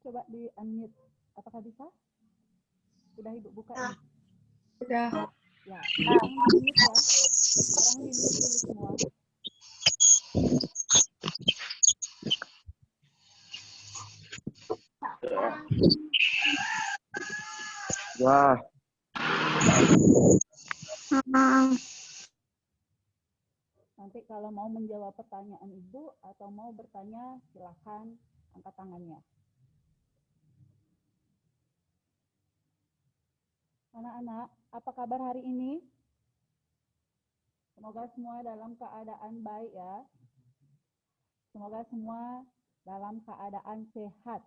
coba di unmute. Apakah bisa? Sudah Ibu buka ini? Sudah. Ya, sekarang di mute ya. Sekarang di mute dulu semua. Wah. Nanti kalau mau menjawab pertanyaan Ibu atau mau bertanya, silakan angkat tangannya. Anak-anak, apa kabar hari ini? Semoga semua dalam keadaan baik ya. Semoga semua dalam keadaan sehat.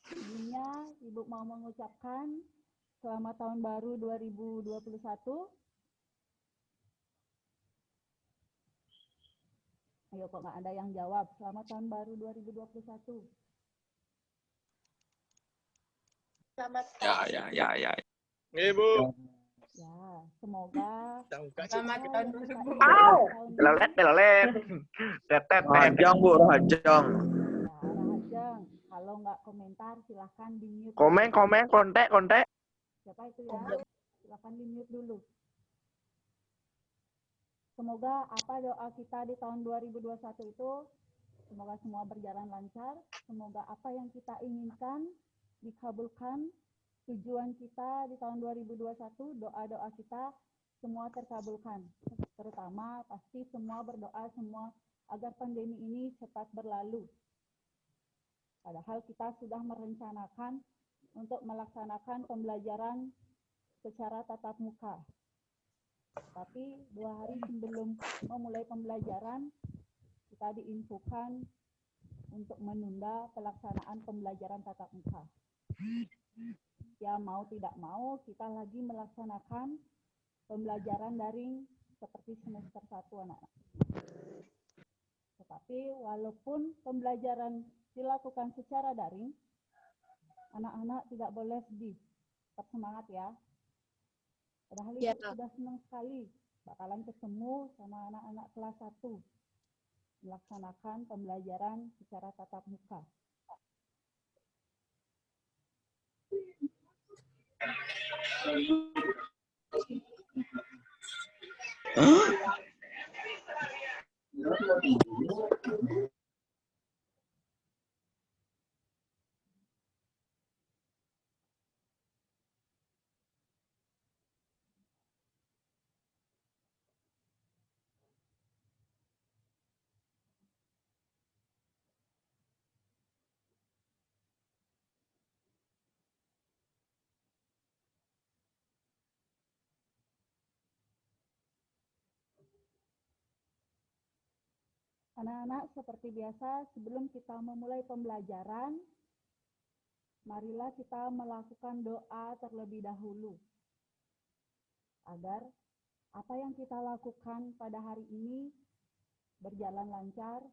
Sebelumnya, Ibu mau mengucapkan selamat tahun baru 2021. Ayo kok nggak ada yang jawab. Selamat tahun baru 2021. Selamat Ya. Ibu. Ya, semoga Selamat tahun Lelet. Tetet. Rahajang, Bu, rahajang. ya, Rahajeng. Kalau nggak komentar, silahkan di mute. Kontek. Siapa itu ya? Silahkan di mute dulu. Semoga apa doa kita di tahun 2021 itu, semoga semua berjalan lancar. Semoga apa yang kita inginkan dikabulkan. Tujuan kita di tahun 2021, doa-doa kita semua terkabulkan. Terutama pasti semua berdoa semua agar pandemi ini cepat berlalu. Padahal kita sudah merencanakan untuk melaksanakan pembelajaran secara tatap muka. Tapi 2 hari sebelum memulai pembelajaran, kita diinfokan untuk menunda pelaksanaan pembelajaran tatap muka. Ya mau tidak mau, kita lagi melaksanakan pembelajaran daring seperti semester 1 anak-anak. Tetapi walaupun pembelajaran dilakukan secara daring, anak-anak tidak boleh sedih. Tetap semangat ya. Padahal Ibu sudah senang sekali bakalan ketemu sama anak-anak kelas 1 melaksanakan pembelajaran secara tatap muka. Anak-anak, seperti biasa, sebelum kita memulai pembelajaran, marilah kita melakukan doa terlebih dahulu. Agar apa yang kita lakukan pada hari ini berjalan lancar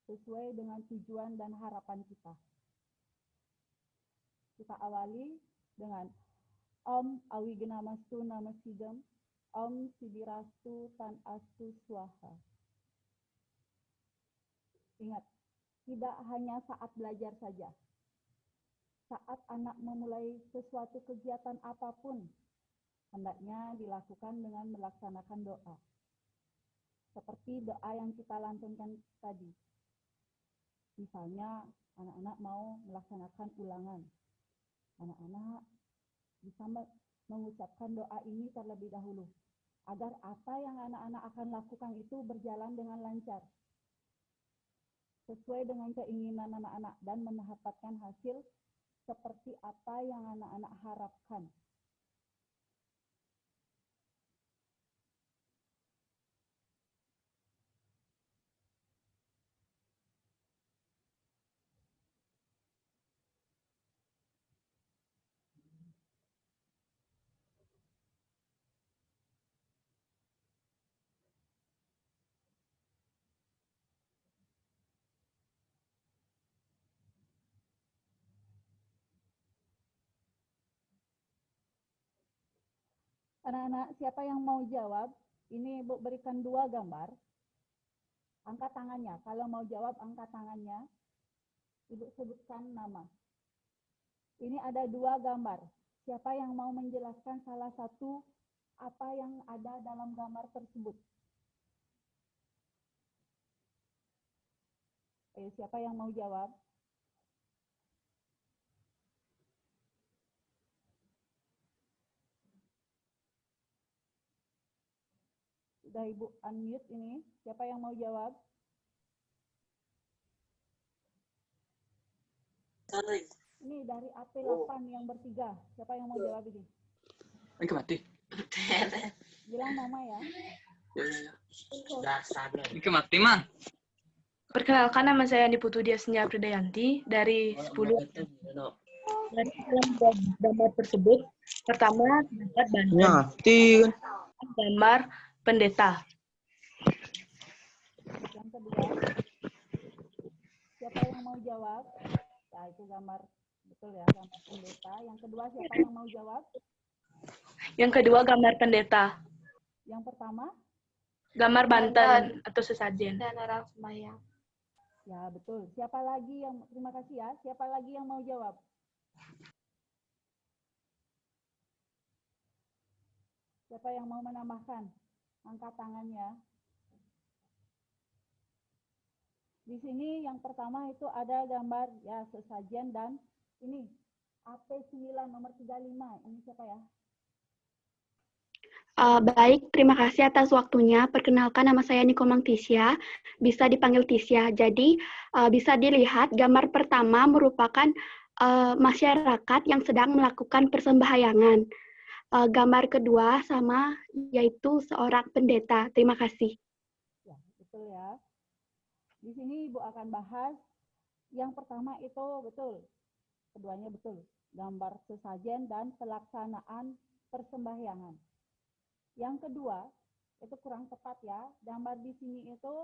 sesuai dengan tujuan dan harapan kita. Kita awali dengan Om Awigenamastu Namasidam, Om Sidirastu Tan Astu Swaha. Ingat, tidak hanya saat belajar saja. Saat anak memulai sesuatu kegiatan apapun, hendaknya dilakukan dengan melaksanakan doa. Seperti doa yang kita lantunkan tadi. Misalnya, anak-anak mau melaksanakan ulangan. Anak-anak bisa mengucapkan doa ini terlebih dahulu. Agar apa yang anak-anak akan lakukan itu berjalan dengan lancar. Sesuai dengan keinginan anak-anak dan mendapatkan hasil seperti apa yang anak-anak harapkan. Anak-anak, siapa yang mau jawab? Ini Ibu berikan 2 gambar. Angkat tangannya. Kalau mau jawab, angkat tangannya. Ibu sebutkan nama. Ini ada 2 gambar. Siapa yang mau menjelaskan salah satu apa yang ada dalam gambar tersebut? Siapa yang mau jawab? Sudah Ibu unmute ini. Siapa yang mau jawab? Ini dari AP8 yang bertiga. Siapa yang mau jawab ini? Ini mati. Bilang nama ya. Ini mati mah. Perkenalkan, nama saya Andi Putu Dia Senja Pridayanti dari 10. Dari gambar tersebut, pertama terdapat bantuan Mati. gambar pendeta. Yang kedua, siapa yang mau jawab? Ya, itu gambar, betul ya, gambar pendeta. Yang kedua, siapa yang mau jawab? Yang kedua, gambar pendeta. Yang pertama? Gambar Banten atau sesajen. Dan orang sembahyang. Ya, betul. Siapa lagi yang, terima kasih ya, siapa lagi yang mau jawab? Siapa yang mau menambahkan? Angkat tangannya. Di sini yang pertama itu ada gambar ya sesajen dan ini AP9 nomor 35. Ini siapa ya? Baik, terima kasih atas waktunya. Perkenalkan, nama saya Niko Tisya, bisa dipanggil Tisya. Jadi, bisa dilihat gambar pertama merupakan masyarakat yang sedang melakukan persembahyangan. Gambar kedua sama, yaitu seorang pendeta. Terima kasih. Ya, betul ya. Di sini Ibu akan bahas yang pertama itu betul, keduanya betul, gambar sesajen dan pelaksanaan persembahyangan. Yang kedua, itu kurang tepat ya, gambar di sini itu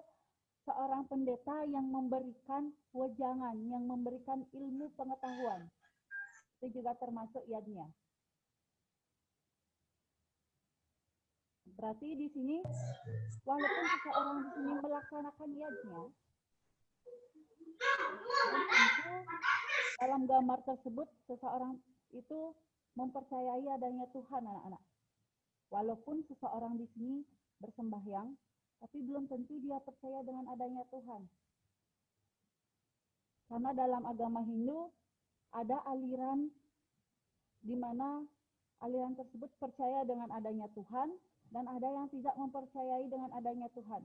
seorang pendeta yang memberikan wejangan, yang memberikan ilmu pengetahuan. Itu juga termasuk yadnya. Berarti di sini, walaupun seseorang di sini melaksanakan yadnya, tentu dalam gambar tersebut seseorang itu mempercayai adanya Tuhan, anak-anak. Walaupun seseorang di sini bersembahyang, tapi belum tentu dia percaya dengan adanya Tuhan. Karena dalam agama Hindu ada aliran di mana aliran tersebut percaya dengan adanya Tuhan dan ada yang tidak mempercayai dengan adanya Tuhan.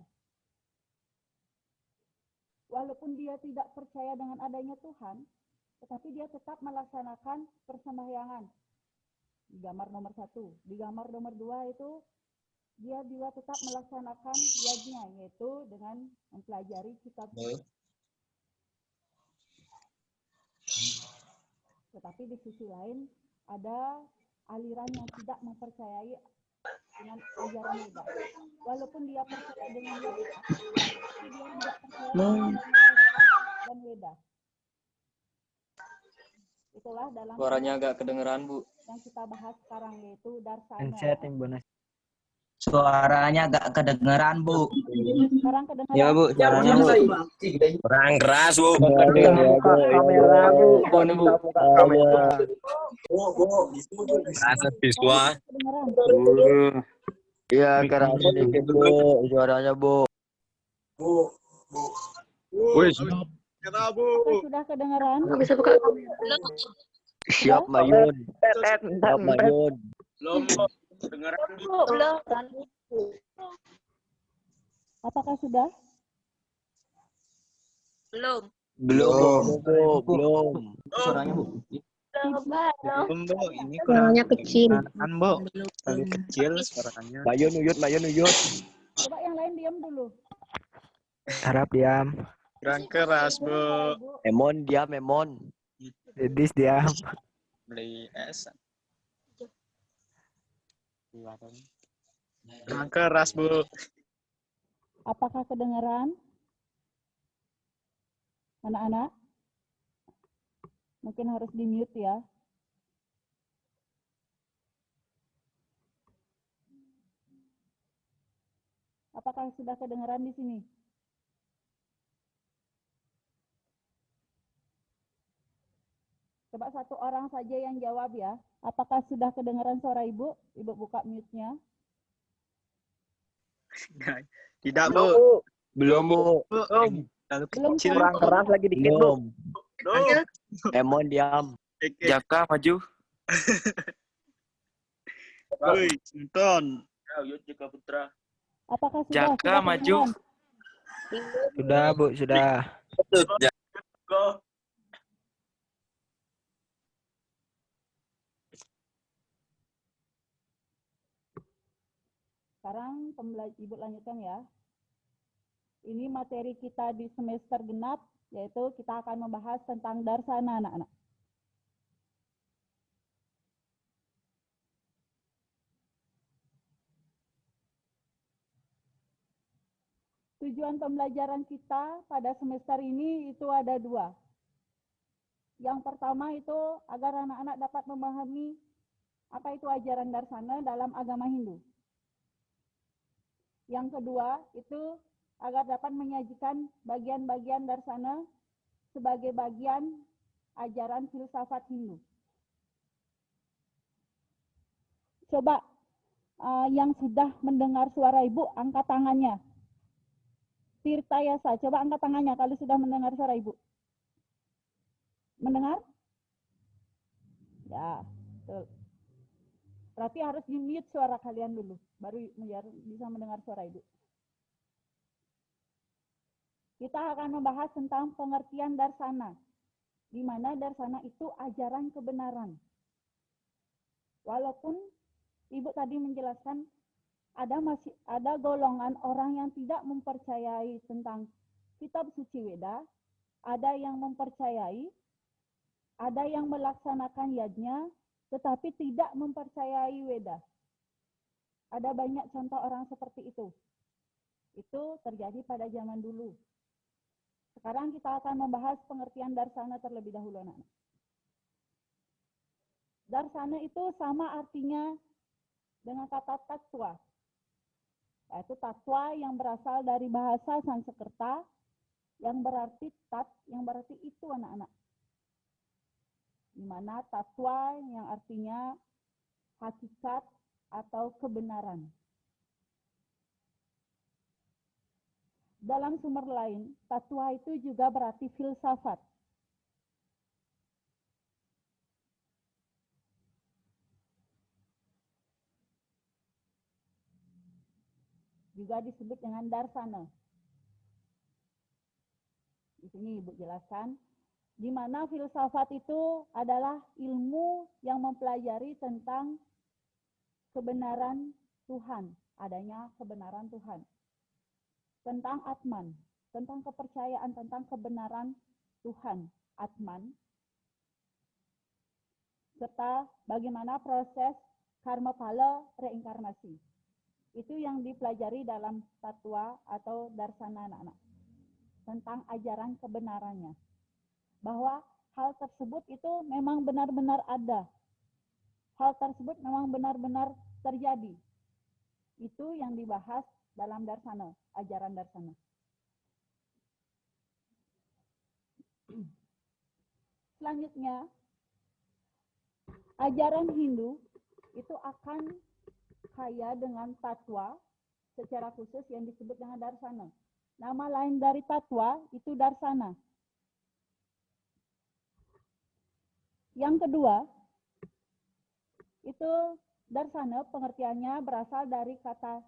Walaupun dia tidak percaya dengan adanya Tuhan, tetapi dia tetap melaksanakan persembahyangan. Di gambar nomor 1. Di gambar nomor 2 itu dia juga tetap melaksanakan yajnya, yaitu dengan mempelajari kitab. Tetapi di sisi lain ada aliran yang tidak mempercayai dengan ajaran Weda. Walaupun dia percaya dengan Weda, tapi dia tidak percaya dengan dan Weda. Itulah dalam Suaranya agak kedengeran, Bu. yang kita bahas sekarang, yaitu Darsana. Suaranya agak kedengeran, Bu. Sekarang kedengaran? Ya, Bu. Suaranya, Bu. Kurang keras, Bu. Kamera, Bu. Kamera. Rasa siswa. Kedengaran? Iya, keras sedikit, Bu. Suaranya, Bu. Wih, kena, Bu. Apakah sudah kedengaran? Nggak bisa buka. Siap, Mayun. Siap, Mayun. Belum, Bu. Kedengeran, Bu. Apakah sudah? Belum, Bu. Belum. Suaranya, Bu. Belum, Bu. Ini Suaranya kecil. kan, Bu. Terlalu kecil suaranya. Mayun, Uyut, Mayun, Uyut. Coba yang lain diam dulu. Harap diam. Kurang keras, Bu. Emon, diam, Emon. Dedis diam. Beli es. Kurang keras, Bu. Apakah kedengaran? Anak-anak? Mungkin harus di-mute ya. Apakah sudah kedengaran di sini? Coba satu orang saja yang jawab ya. Apakah sudah kedengaran suara Ibu? Ibu buka mute-nya. Tidak, Bu. Belum, Bu. Belum. Terlalu Belum kecil. Kurang keras lagi dikit, Bu. Belum. Belum. Emon diam. Jaka maju. Woi, nonton. Apakah sudah? Jaka Sudah maju. kedengaran? Sudah, Bu, sudah. Sekarang Ibu lanjutkan ya. Ini materi kita di semester genap, yaitu kita akan membahas tentang darsana anak-anak. Tujuan pembelajaran kita pada semester ini itu ada dua. Yang pertama itu agar anak-anak dapat memahami apa itu ajaran darsana dalam agama Hindu. Yang kedua itu agar dapat menyajikan bagian-bagian darsana sebagai bagian ajaran filsafat Hindu. Coba yang sudah mendengar suara Ibu, angkat tangannya. Tirtayasa, coba angkat tangannya kalau sudah mendengar suara Ibu. Mendengar? Ya, betul. Berarti harus di-mute suara kalian dulu, baru bisa mendengar suara Ibu. Kita akan membahas tentang pengertian darsana, di mana darsana itu ajaran kebenaran. Walaupun Ibu tadi menjelaskan ada golongan orang yang tidak mempercayai tentang kitab suci Weda, ada yang mempercayai, ada yang melaksanakan yajna, tetapi tidak mempercayai Weda. Ada banyak contoh orang seperti itu. Itu terjadi pada zaman dulu. Sekarang kita akan membahas pengertian darsana terlebih dahulu, anak-anak. Darsana itu sama artinya dengan kata tattwa. Yaitu tatwa yang berasal dari bahasa Sanskerta yang berarti tat, yang berarti itu anak-anak. Di mana tatwa yang artinya hakikat atau kebenaran. Dalam sumber lain, tatwa itu juga berarti filsafat. Juga disebut dengan darsana. Di sini Ibu jelaskan, di mana filsafat itu adalah ilmu yang mempelajari tentang kebenaran Tuhan, adanya kebenaran Tuhan. Tentang Atman, tentang kepercayaan tentang kebenaran Tuhan, Atman. Serta bagaimana proses karma pala reinkarnasi. Itu yang dipelajari dalam tatwa atau darsana anak-anak. Tentang ajaran kebenarannya. Bahwa hal tersebut itu memang benar-benar ada. Hal tersebut memang benar-benar terjadi. Itu yang dibahas dalam darsana, ajaran darsana. Selanjutnya, ajaran Hindu itu akan kaya dengan tatwa secara khusus yang disebut dengan darsana. Nama lain dari tatwa itu darsana. Yang kedua, itu darsana pengertiannya berasal dari kata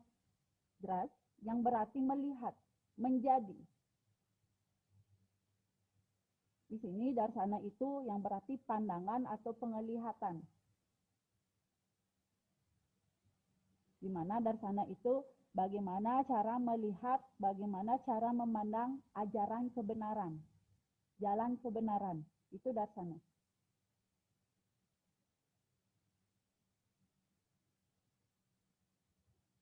dras yang berarti melihat, menjadi. Di sini darsana itu yang berarti pandangan atau penglihatan. Di mana darsana itu bagaimana cara melihat, bagaimana cara memandang ajaran kebenaran, jalan kebenaran. Itu darsana.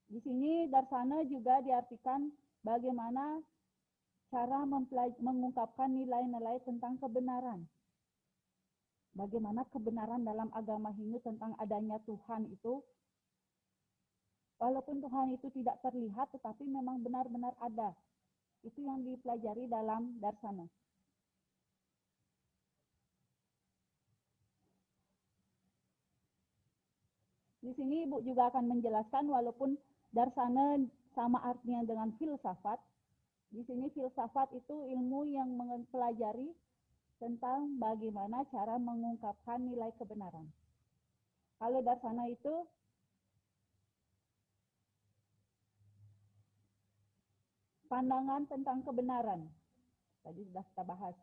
Di sini darsana juga diartikan bagaimana cara mengungkapkan nilai-nilai tentang kebenaran. Bagaimana kebenaran dalam agama Hindu tentang adanya Tuhan itu Walaupun Tuhan itu tidak terlihat, tetapi memang benar-benar ada. Itu yang dipelajari dalam darsana. Di sini Ibu juga akan menjelaskan walaupun darsana sama artinya dengan filsafat. Di sini filsafat itu ilmu yang mempelajari tentang bagaimana cara mengungkapkan nilai kebenaran. Kalau darsana itu pandangan tentang kebenaran. Tadi sudah kita bahas.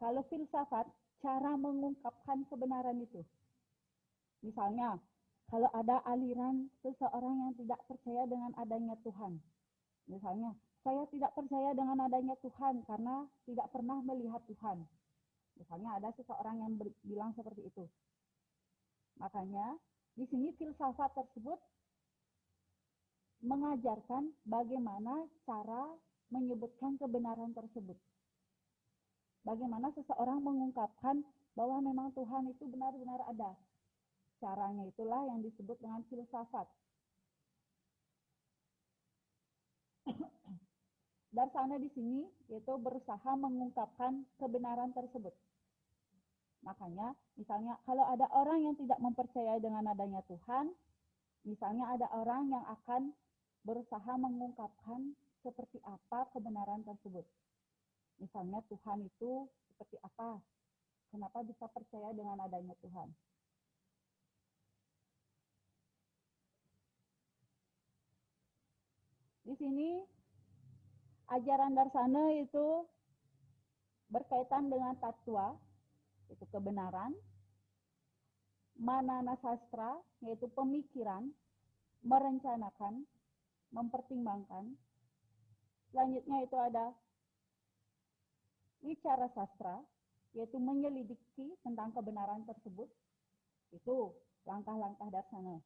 Kalau filsafat, cara mengungkapkan kebenaran itu. Misalnya, kalau ada aliran seseorang yang tidak percaya dengan adanya Tuhan. Misalnya, saya tidak percaya dengan adanya Tuhan karena tidak pernah melihat Tuhan. Misalnya ada seseorang yang bilang seperti itu. Makanya, di sini filsafat tersebut mengajarkan bagaimana cara menyebutkan kebenaran tersebut. Bagaimana seseorang mengungkapkan bahwa memang Tuhan itu benar-benar ada. Caranya itulah yang disebut dengan filsafat. Darsana di sini yaitu berusaha mengungkapkan kebenaran tersebut. Makanya, misalnya kalau ada orang yang tidak mempercayai dengan adanya Tuhan, misalnya ada orang yang akan berusaha mengungkapkan seperti apa kebenaran tersebut. Misalnya Tuhan itu seperti apa? Kenapa bisa percaya dengan adanya Tuhan? Di sini ajaran darsana itu berkaitan dengan tatwa, itu kebenaran, manana sastra, yaitu pemikiran, merencanakan, mempertimbangkan. Selanjutnya itu ada wicara sastra, yaitu menyelidiki tentang kebenaran tersebut. Itu langkah-langkah darsana.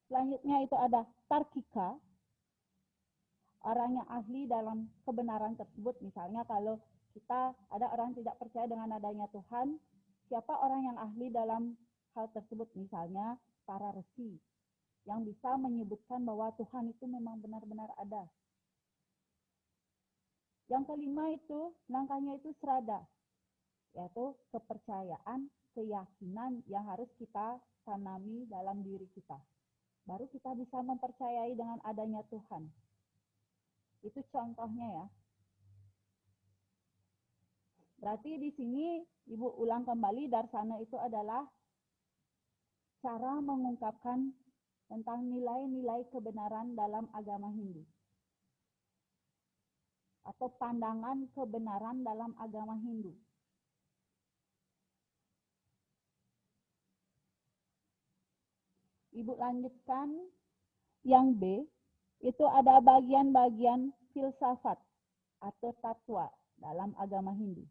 Selanjutnya itu ada tarkika, orang yang ahli dalam kebenaran tersebut. Misalnya kalau kita ada orang tidak percaya dengan adanya Tuhan, siapa orang yang ahli dalam hal tersebut? Misalnya para resi yang bisa menyebutkan bahwa Tuhan itu memang benar-benar ada. Yang kelima itu, langkahnya itu srada, yaitu kepercayaan, keyakinan yang harus kita tanami dalam diri kita. Baru kita bisa mempercayai dengan adanya Tuhan. Itu contohnya ya. Berarti di sini Ibu ulang kembali, darsana itu adalah cara mengungkapkan tentang nilai-nilai kebenaran dalam agama Hindu. Atau pandangan kebenaran dalam agama Hindu. Ibu lanjutkan yang B. Itu ada bagian-bagian filsafat atau tatwa dalam agama Hindu.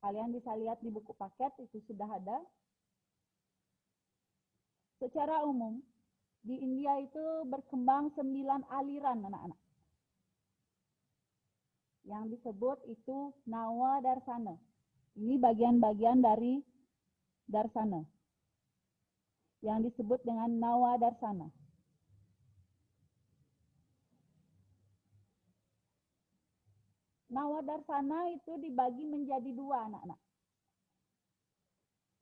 Kalian bisa lihat di buku paket, itu sudah ada. Secara umum, di India itu berkembang 9 aliran anak-anak. Yang disebut itu Nawa Darsana. Ini bagian-bagian dari Darsana. Yang disebut dengan Nawa Darsana. Nawa Darsana itu dibagi menjadi 2 anak-anak.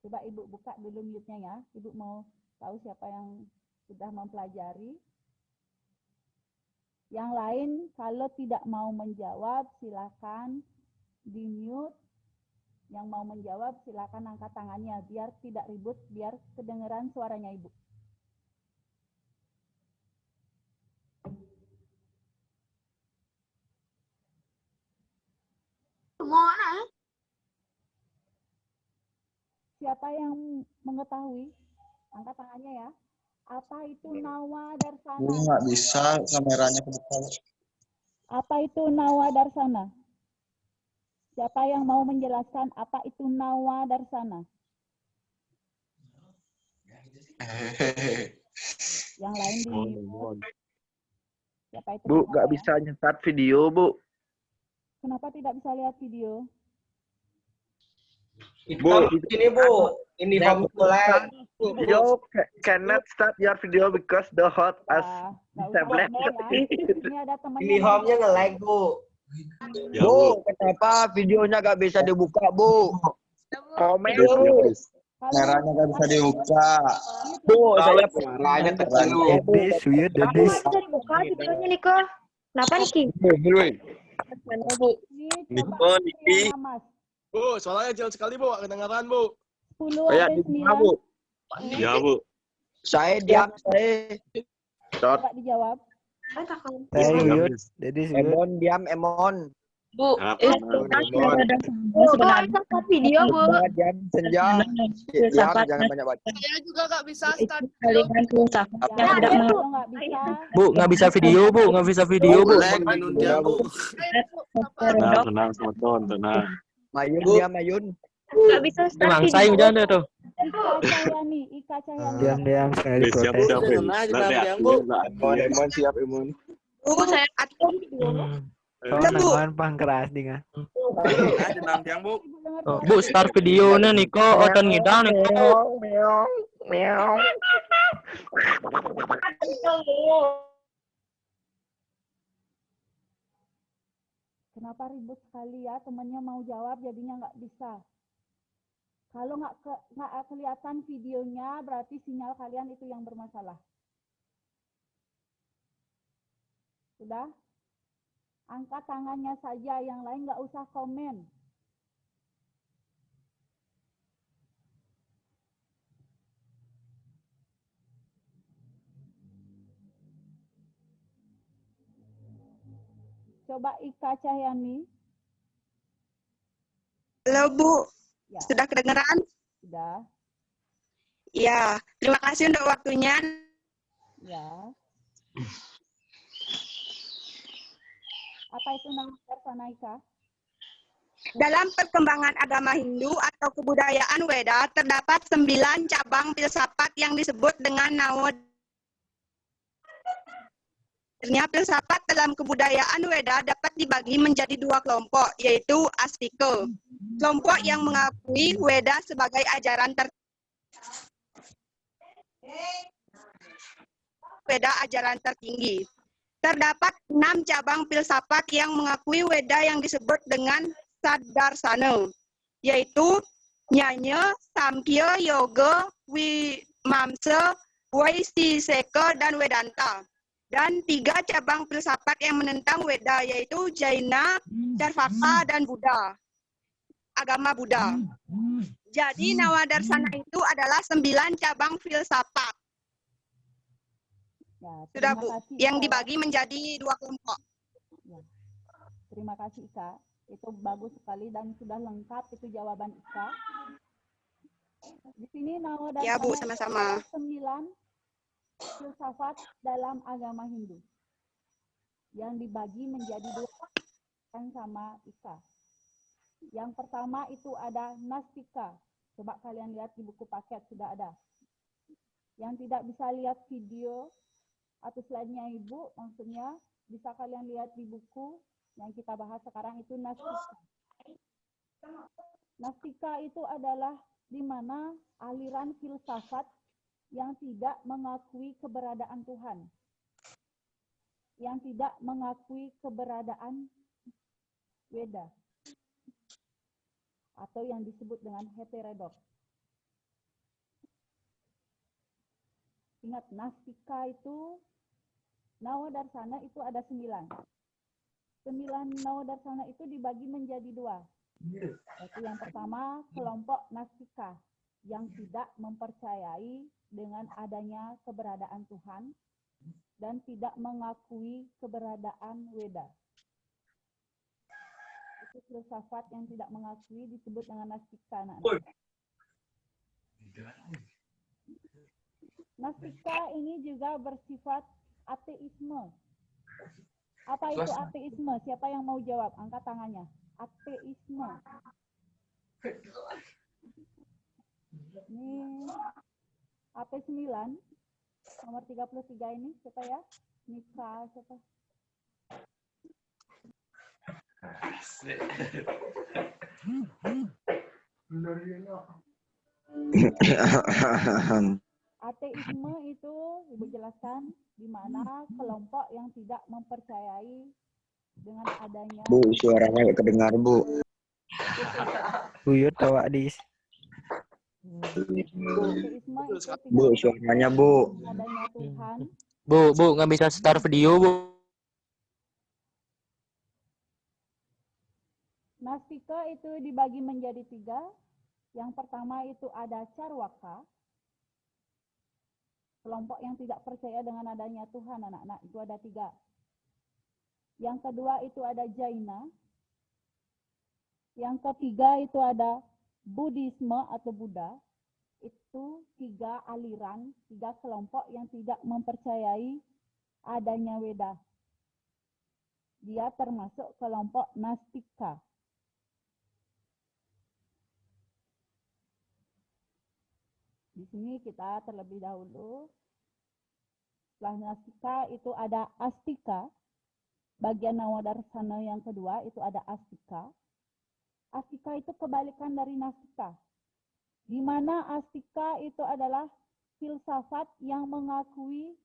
Coba Ibu buka dulu mute-nya ya. Ibu mau tahu siapa yang sudah mempelajari. Yang lain kalau tidak mau menjawab silakan di-mute. Yang mau menjawab silakan angkat tangannya biar tidak ribut, biar kedengeran suaranya Ibu. Siapa yang mengetahui? Angkat tangannya ya. Apa itu Nawa Darsana? Nggak bisa, kameranya kebuka. Apa itu Nawa Darsana? Siapa yang mau menjelaskan apa itu Nawa Darsana? Yang lain di siapa itu? Bu, nggak bisa nyetat video, Bu. Kenapa tidak bisa lihat video? Bu, ini Bu. Ini home mulai. You cannot start your video because the hot as Nggak usah tablet. ngomong ya. Ini ada temannya. Ini home-nya nge-lag, Bu. Ya, Bu, kenapa videonya gak bisa dibuka, Bu? Komen, Bu. Bu. Kameranya nggak bisa dibuka. Bu, saya Suaranya kecil, Bu. Dennis, weird, Dennis. Bisa dibuka videonya nih kok. Kenapa nih Ki? Mana Bu? Ini coba yang Mas. Bu, suaranya jauh sekali, Bu. Kedengaran, Bu. 10 ya ada dibuka, 9. Bu. Ya, Bu. Saya diam, saya. Coba dijawab. Saya weird, Dennis weird. Emon diam, Emon. Bu, Sebenarnya video, Bu. Jangan diam, senja. Diam, jangan banyak baca. Saya juga nggak bisa start. kalian filsafat yang tidak Kalau mengerti. nggak bisa, Bu, nggak bisa video, Bu. Nggak bisa video, Bu. Tenang, Soton, tenang. Mayun diam, Mayun. Nggak bisa start Emang saya video. hujan tuh. Ika Cahyani. Diam-diam sekali Siap, protes. siap, Emon, siap, Emon. Bu, saya Oh, nangan pangkeras dengan. Ibu dengar Bu, start videonya nih kok. Otan ngidang nih kok. Meow. Kenapa ribut sekali ya? Temannya mau jawab jadinya nggak bisa. Kalau nggak kelihatan videonya, berarti sinyal kalian itu yang bermasalah. Sudah? Angkat tangannya saja, yang lain nggak usah komen. Coba Ika Cahyani. Halo Bu, Ya, sudah kedengeran? sudah. Ya, terima kasih untuk waktunya. Ya. Apa itu nama Darsana Ika? Dalam perkembangan agama Hindu atau kebudayaan Weda, terdapat 9 cabang filsafat yang disebut dengan Nawadharma. Filsafat dalam kebudayaan Weda dapat dibagi menjadi 2 kelompok, yaitu Astika, kelompok yang mengakui Weda sebagai ajaran tertinggi. Terdapat 6 cabang filsafat yang mengakui Weda yang disebut dengan Saddarsana, yaitu Nyaya, Samkhya, Yoga, Vimamsa, Vaisesika, dan Vedanta. Dan 3 cabang filsafat yang menentang Weda, yaitu Jaina, Charvaka, dan Buddha. Agama Buddha. Jadi Nawadarsana itu adalah 9 cabang filsafat. Ya, Sudah terima Bu, kasih, yang Ika, ya. dibagi menjadi 2 kelompok. Ya. Terima kasih Ika. Itu bagus sekali dan sudah lengkap itu jawaban Ika. Di sini Nawadarsana Ya, Bu, itu sama-sama. ada 9 filsafat dalam agama Hindu yang dibagi menjadi 2 kan sama Ika. Yang pertama itu ada Nastika. Coba kalian lihat di buku paket sudah ada. Yang tidak bisa lihat video atau slide-nya Ibu, maksudnya bisa kalian lihat di buku yang kita bahas sekarang itu Nastika. Nastika itu adalah di mana aliran filsafat yang tidak mengakui keberadaan Tuhan. Yang tidak mengakui keberadaan Weda. Atau yang disebut dengan heterodoks. Ingat, Nastika itu, Nawadarsana itu ada 9. 9 Nawadarsana itu dibagi menjadi 2. Yaitu yang pertama, kelompok Nastika yang tidak mempercayai dengan adanya keberadaan Tuhan dan tidak mengakui keberadaan Weda. Itu filsafat yang tidak mengakui disebut dengan Nastika. Nastika ini juga bersifat ateisme. Apa itu ateisme? Siapa yang mau jawab? Angkat tangannya. Ateisme. Ini AP9 nomor 33 ini siapa ya? Nika siapa? Ateisme itu Ibu jelaskan di mana kelompok yang tidak mempercayai dengan adanya Bu, suaranya nggak kedengar, Bu. Buyut tahu Adis. ateisme itu tidak Bu, suaranya, Bu. adanya Tuhan. Bu, nggak bisa start video, Bu. Nastika itu dibagi menjadi 3. Yang pertama itu ada Carwaka, kelompok yang tidak percaya dengan adanya Tuhan, anak-anak. Itu ada 3. Yang kedua itu ada Jaina. Yang ketiga itu ada Buddhisme atau Buddha. Itu 3 aliran, 3 kelompok yang tidak mempercayai adanya Weda. Dia termasuk kelompok Nastika. Di sini kita terlebih dahulu, setelah Nastika itu ada Astika. Bagian Nawadarsana yang kedua itu ada Astika. Astika itu kebalikan dari Nastika. Di mana Astika itu adalah filsafat yang mengakui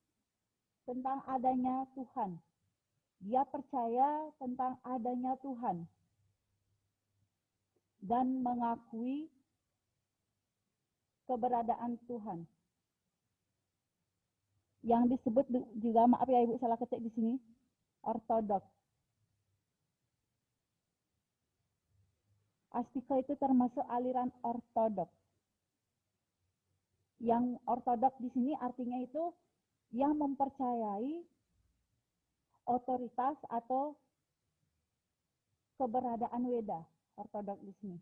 tentang adanya Tuhan. Dia percaya tentang adanya Tuhan dan mengakui keberadaan Tuhan. Yang disebut juga, maaf ya Ibu salah ketik di sini, ortodoks. Astika itu termasuk aliran ortodoks. Yang ortodoks di sini artinya itu yang mempercayai otoritas atau keberadaan Weda. Ortodoks di sini.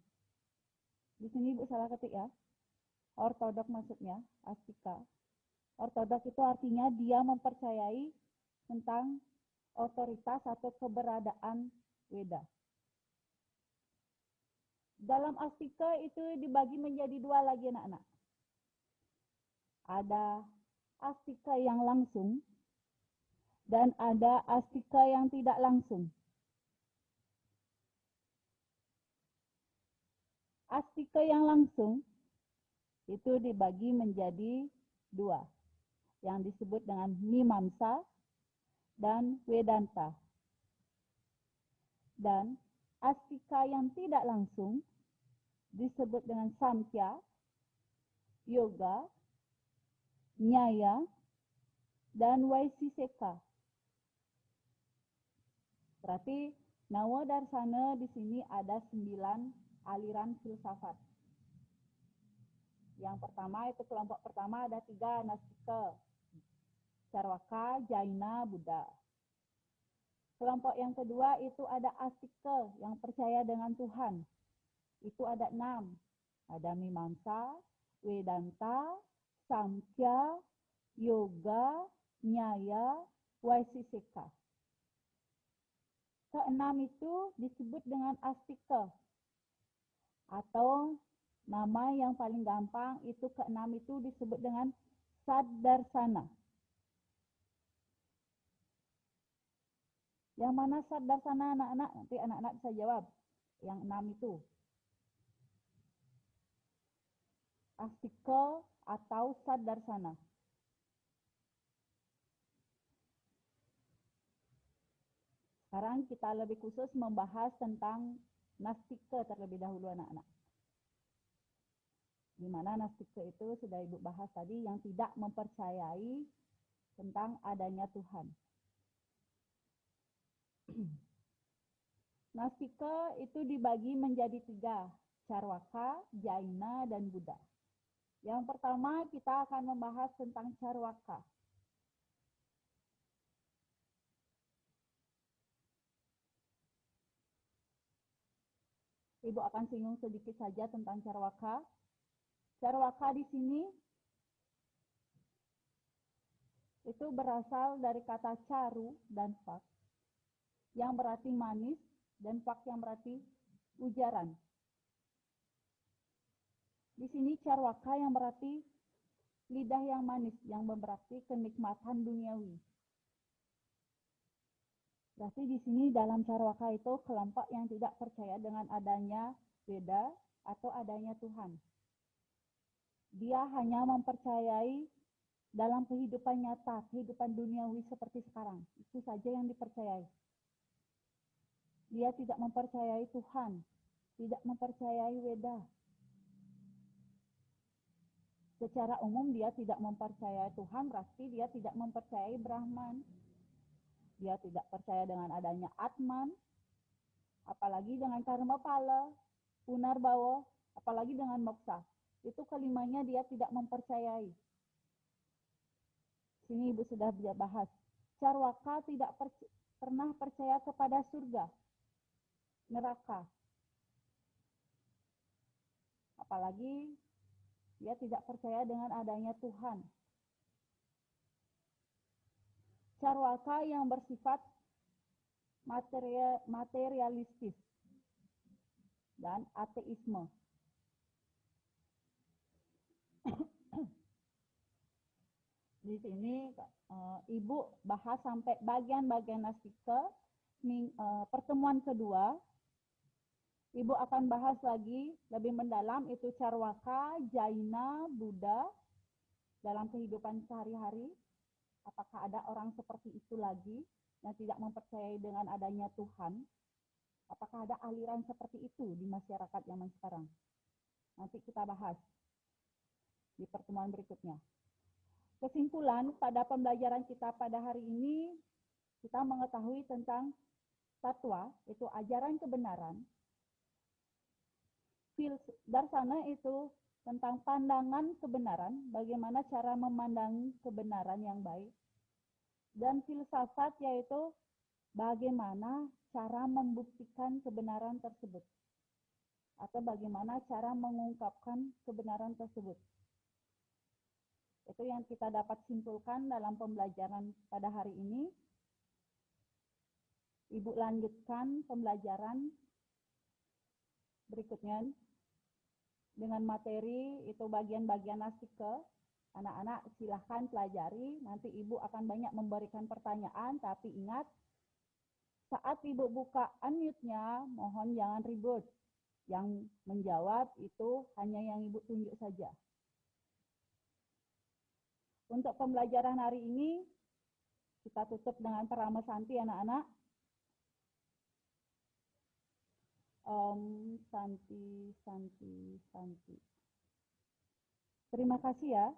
Di sini Ibu salah ketik ya. Ortodoks maksudnya, Astika. Ortodoks itu artinya dia mempercayai tentang otoritas atau keberadaan Weda. Dalam Astika itu dibagi menjadi 2 lagi anak-anak. Ada Astika yang langsung dan ada Astika yang tidak langsung. Astika yang langsung itu dibagi menjadi 2, yang disebut dengan Mimamsa dan Vedanta. Dan Astika yang tidak langsung disebut dengan Samkhya, Yoga, Nyaya, dan Vaisesika. Berarti Nawadarsana di sini ada 9 aliran filsafat. Yang pertama itu kelompok pertama ada 3 Nastika, Carwaka, Jaina, Buddha. Kelompok yang kedua itu ada Astika yang percaya dengan Tuhan. Itu ada 6. Ada Mimamsa, Vedanta, Samkhya, Yoga, Nyaya, Vaisesika. Keenam itu disebut dengan Astika. Atau nama yang paling gampang itu keenam itu disebut dengan Saddarsana. Yang mana Saddarsana anak-anak? Nanti anak-anak bisa jawab. Yang 6 itu. Astika atau Saddarsana. Sekarang kita lebih khusus membahas tentang Nastika terlebih dahulu anak-anak. Di mana Nastika itu sudah Ibu bahas tadi yang tidak mempercayai tentang adanya Tuhan. Nastika itu dibagi menjadi 3, Carwaka, Jaina, dan Buddha. Yang pertama kita akan membahas tentang Carwaka. Ibu akan singgung sedikit saja tentang Carwaka. Carwaka di sini itu berasal dari kata caru dan fak, yang berarti manis, dan fak yang berarti ujaran. Di sini Carwaka yang berarti lidah yang manis, yang berarti kenikmatan duniawi. Berarti di sini dalam Carwaka itu kelompok yang tidak percaya dengan adanya Weda atau adanya Tuhan. Dia hanya mempercayai dalam kehidupan nyata, kehidupan duniawi seperti sekarang. Itu saja yang dipercayai. Dia tidak mempercayai Tuhan, tidak mempercayai Weda. Secara umum dia tidak mempercayai Tuhan, berarti dia tidak mempercayai Brahman. Dia tidak percaya dengan adanya Atman, apalagi dengan karma pala, punarbawa, apalagi dengan moksa. Itu kelimanya dia tidak mempercayai. Sini Ibu sudah bahas. Carwaka tidak pernah percaya kepada surga, neraka. Apalagi dia tidak percaya dengan adanya Tuhan. Carwaka yang bersifat materialistis dan ateisme. Di sini Ibu bahas sampai bagian-bagian nastika. Pertemuan kedua, Ibu akan bahas lagi lebih mendalam itu Carwaka, Jaina, Buddha dalam kehidupan sehari-hari. Apakah ada orang seperti itu lagi yang tidak mempercayai dengan adanya Tuhan? Apakah ada aliran seperti itu di masyarakat zaman sekarang? Nanti kita bahas di pertemuan berikutnya. Kesimpulan pada pembelajaran kita pada hari ini, kita mengetahui tentang tatwa, itu ajaran kebenaran. Darsana itu tentang pandangan kebenaran, bagaimana cara memandang kebenaran yang baik. Dan filsafat yaitu bagaimana cara membuktikan kebenaran tersebut. Atau bagaimana cara mengungkapkan kebenaran tersebut. Itu yang kita dapat simpulkan dalam pembelajaran pada hari ini. Ibu lanjutkan pembelajaran berikutnya dengan materi itu bagian-bagian nastika. Anak-anak silahkan pelajari. Nanti Ibu akan banyak memberikan pertanyaan, tapi ingat saat Ibu buka unmute-nya, mohon jangan ribut. Yang menjawab itu hanya yang Ibu tunjuk saja. Untuk pembelajaran hari ini, kita tutup dengan Parama Santi, anak-anak. Om Santi, Santi, Santi. Terima kasih ya.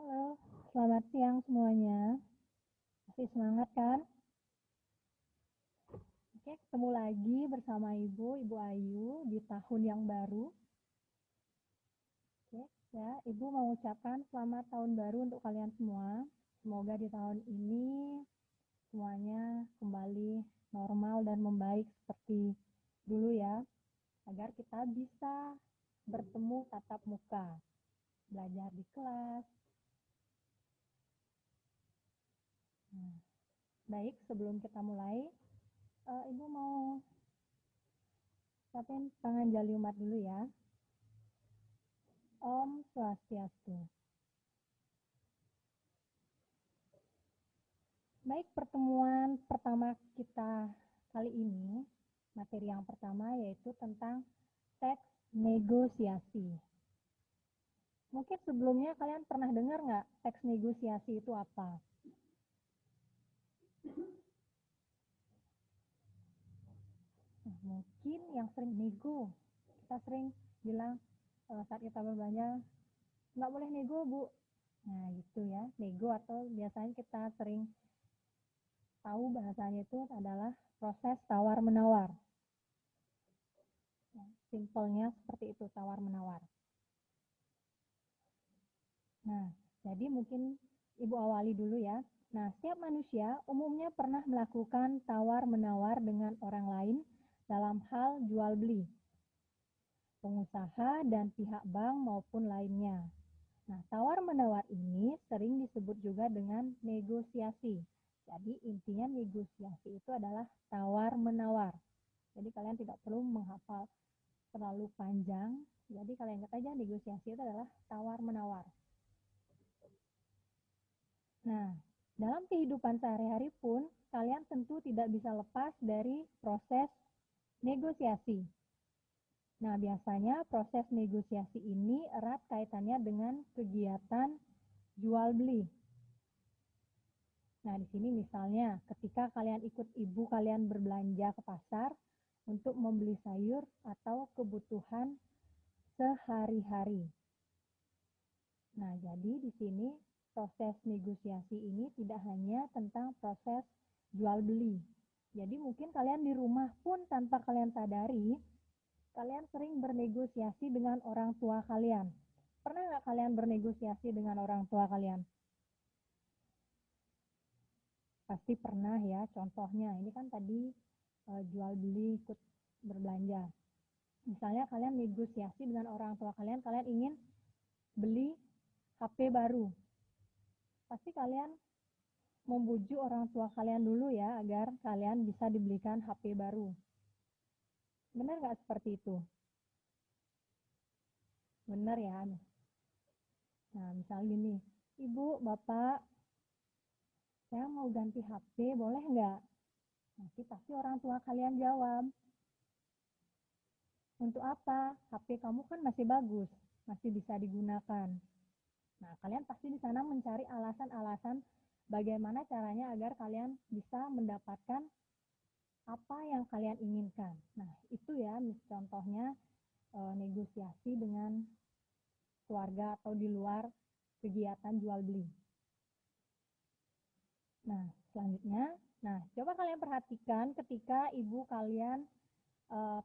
Halo, selamat siang semuanya. Masih semangat kan? Oke, ketemu lagi bersama Ibu Ayu di tahun yang baru. Oke, ya, Ibu mengucapkan selamat tahun baru untuk kalian semua. Semoga di tahun ini semuanya kembali normal dan membaik seperti dulu ya, agar kita bisa bertemu tatap muka, belajar di kelas. Nah, baik, sebelum kita mulai, Ibu mau ucapin tangan jali umat dulu ya. Om Swastiastu. Baik, pertemuan pertama kita kali ini, materi yang pertama yaitu tentang teks negosiasi. Mungkin sebelumnya kalian pernah dengar nggak teks negosiasi itu apa? Nah, mungkin yang sering nego, kita sering bilang saat kita berbelanja, nggak boleh nego Bu. Nah gitu ya, nego atau biasanya kita sering tahu bahasanya itu adalah proses tawar-menawar. Ya, simpelnya seperti itu, tawar-menawar. Nah, jadi mungkin Ibu awali dulu ya. Nah, setiap manusia umumnya pernah melakukan tawar-menawar dengan orang lain dalam hal jual beli, pengusaha dan pihak bank maupun lainnya. Nah, tawar-menawar ini sering disebut juga dengan negosiasi. Jadi intinya negosiasi itu adalah tawar-menawar. Jadi kalian tidak perlu menghafal terlalu panjang. Jadi kalian ingat aja negosiasi itu adalah tawar-menawar. Nah, dalam kehidupan sehari-hari pun kalian tentu tidak bisa lepas dari proses negosiasi. Nah, biasanya proses negosiasi ini erat kaitannya dengan kegiatan jual beli. Nah, di sini misalnya ketika kalian ikut ibu kalian berbelanja ke pasar untuk membeli sayur atau kebutuhan sehari-hari. Nah, jadi di sini proses negosiasi ini tidak hanya tentang proses jual beli. Jadi mungkin kalian di rumah pun tanpa kalian sadari, kalian sering bernegosiasi dengan orang tua kalian. Pernah nggak kalian bernegosiasi dengan orang tua kalian? Pasti pernah ya, contohnya ini kan tadi jual beli ikut berbelanja. Misalnya kalian negosiasi dengan orang tua kalian, kalian ingin beli HP baru. Pasti kalian membujuk orang tua kalian dulu ya, agar kalian bisa dibelikan HP baru. Benar nggak seperti itu? Benar ya. Nah, misalnya gini, Ibu, Bapak, saya mau ganti HP, boleh nggak? Nanti pasti orang tua kalian jawab, untuk apa? HP kamu kan masih bagus, masih bisa digunakan. Nah, kalian pasti di sana mencari alasan-alasan bagaimana caranya agar kalian bisa mendapatkan apa yang kalian inginkan. Nah, itu ya contohnya negosiasi dengan keluarga atau di luar kegiatan jual beli. Nah, selanjutnya, coba kalian perhatikan ketika ibu kalian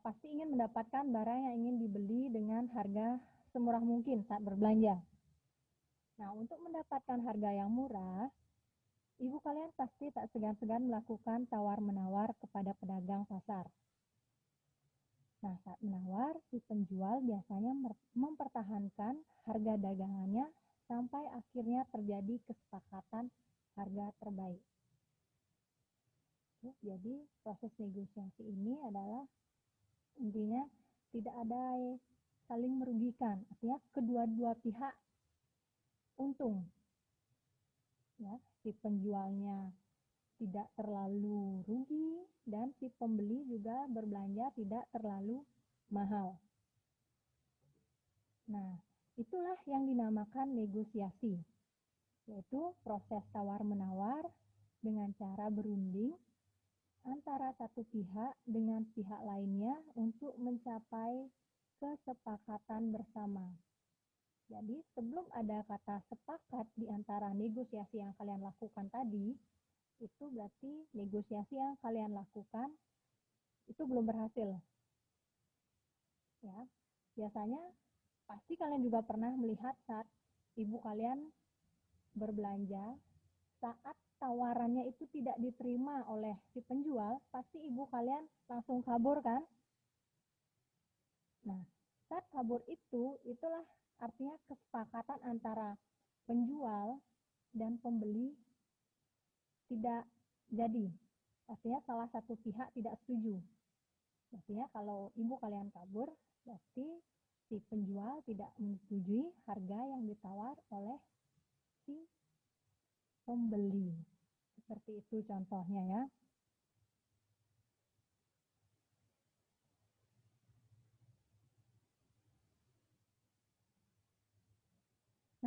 pasti ingin mendapatkan barang yang ingin dibeli dengan harga semurah mungkin saat berbelanja. Nah, untuk mendapatkan harga yang murah, ibu kalian pasti tak segan-segan melakukan tawar-menawar kepada pedagang pasar. Nah, saat menawar, si penjual biasanya mempertahankan harga dagangannya sampai akhirnya terjadi kesepakatan harga terbaik. Jadi, proses negosiasi ini adalah intinya tidak ada saling merugikan, artinya kedua-dua pihak untung. Ya, si penjualnya tidak terlalu rugi dan si pembeli juga berbelanja tidak terlalu mahal. Nah, itulah yang dinamakan negosiasi, yaitu proses tawar-menawar dengan cara berunding antara satu pihak dengan pihak lainnya untuk mencapai kesepakatan bersama. Jadi sebelum ada kata sepakat di antara negosiasi yang kalian lakukan tadi, itu berarti negosiasi yang kalian lakukan itu belum berhasil. Ya, biasanya pasti kalian juga pernah melihat saat ibu kalian berbelanja, saat tawarannya itu tidak diterima oleh si penjual, pasti ibu kalian langsung kabur kan? Nah, saat kabur itulah artinya kesepakatan antara penjual dan pembeli tidak jadi. Artinya salah satu pihak tidak setuju. Artinya kalau ibu kalian kabur, berarti si penjual tidak menyetujui harga yang ditawar oleh si pembeli. Seperti itu contohnya ya.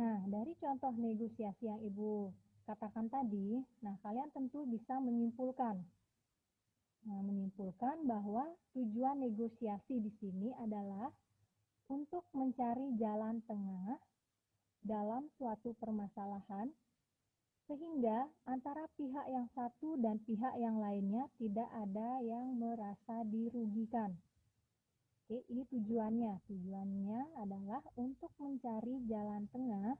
Nah, dari contoh negosiasi yang Ibu katakan tadi, nah kalian tentu bisa menyimpulkan. Nah, menyimpulkan bahwa tujuan negosiasi di sini adalah untuk mencari jalan tengah dalam suatu permasalahan sehingga antara pihak yang satu dan pihak yang lainnya tidak ada yang merasa dirugikan. Oke, ini tujuannya. Tujuannya adalah untuk mencari jalan tengah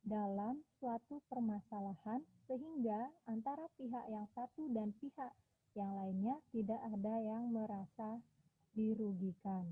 dalam suatu permasalahan sehingga antara pihak yang satu dan pihak yang lainnya tidak ada yang merasa dirugikan.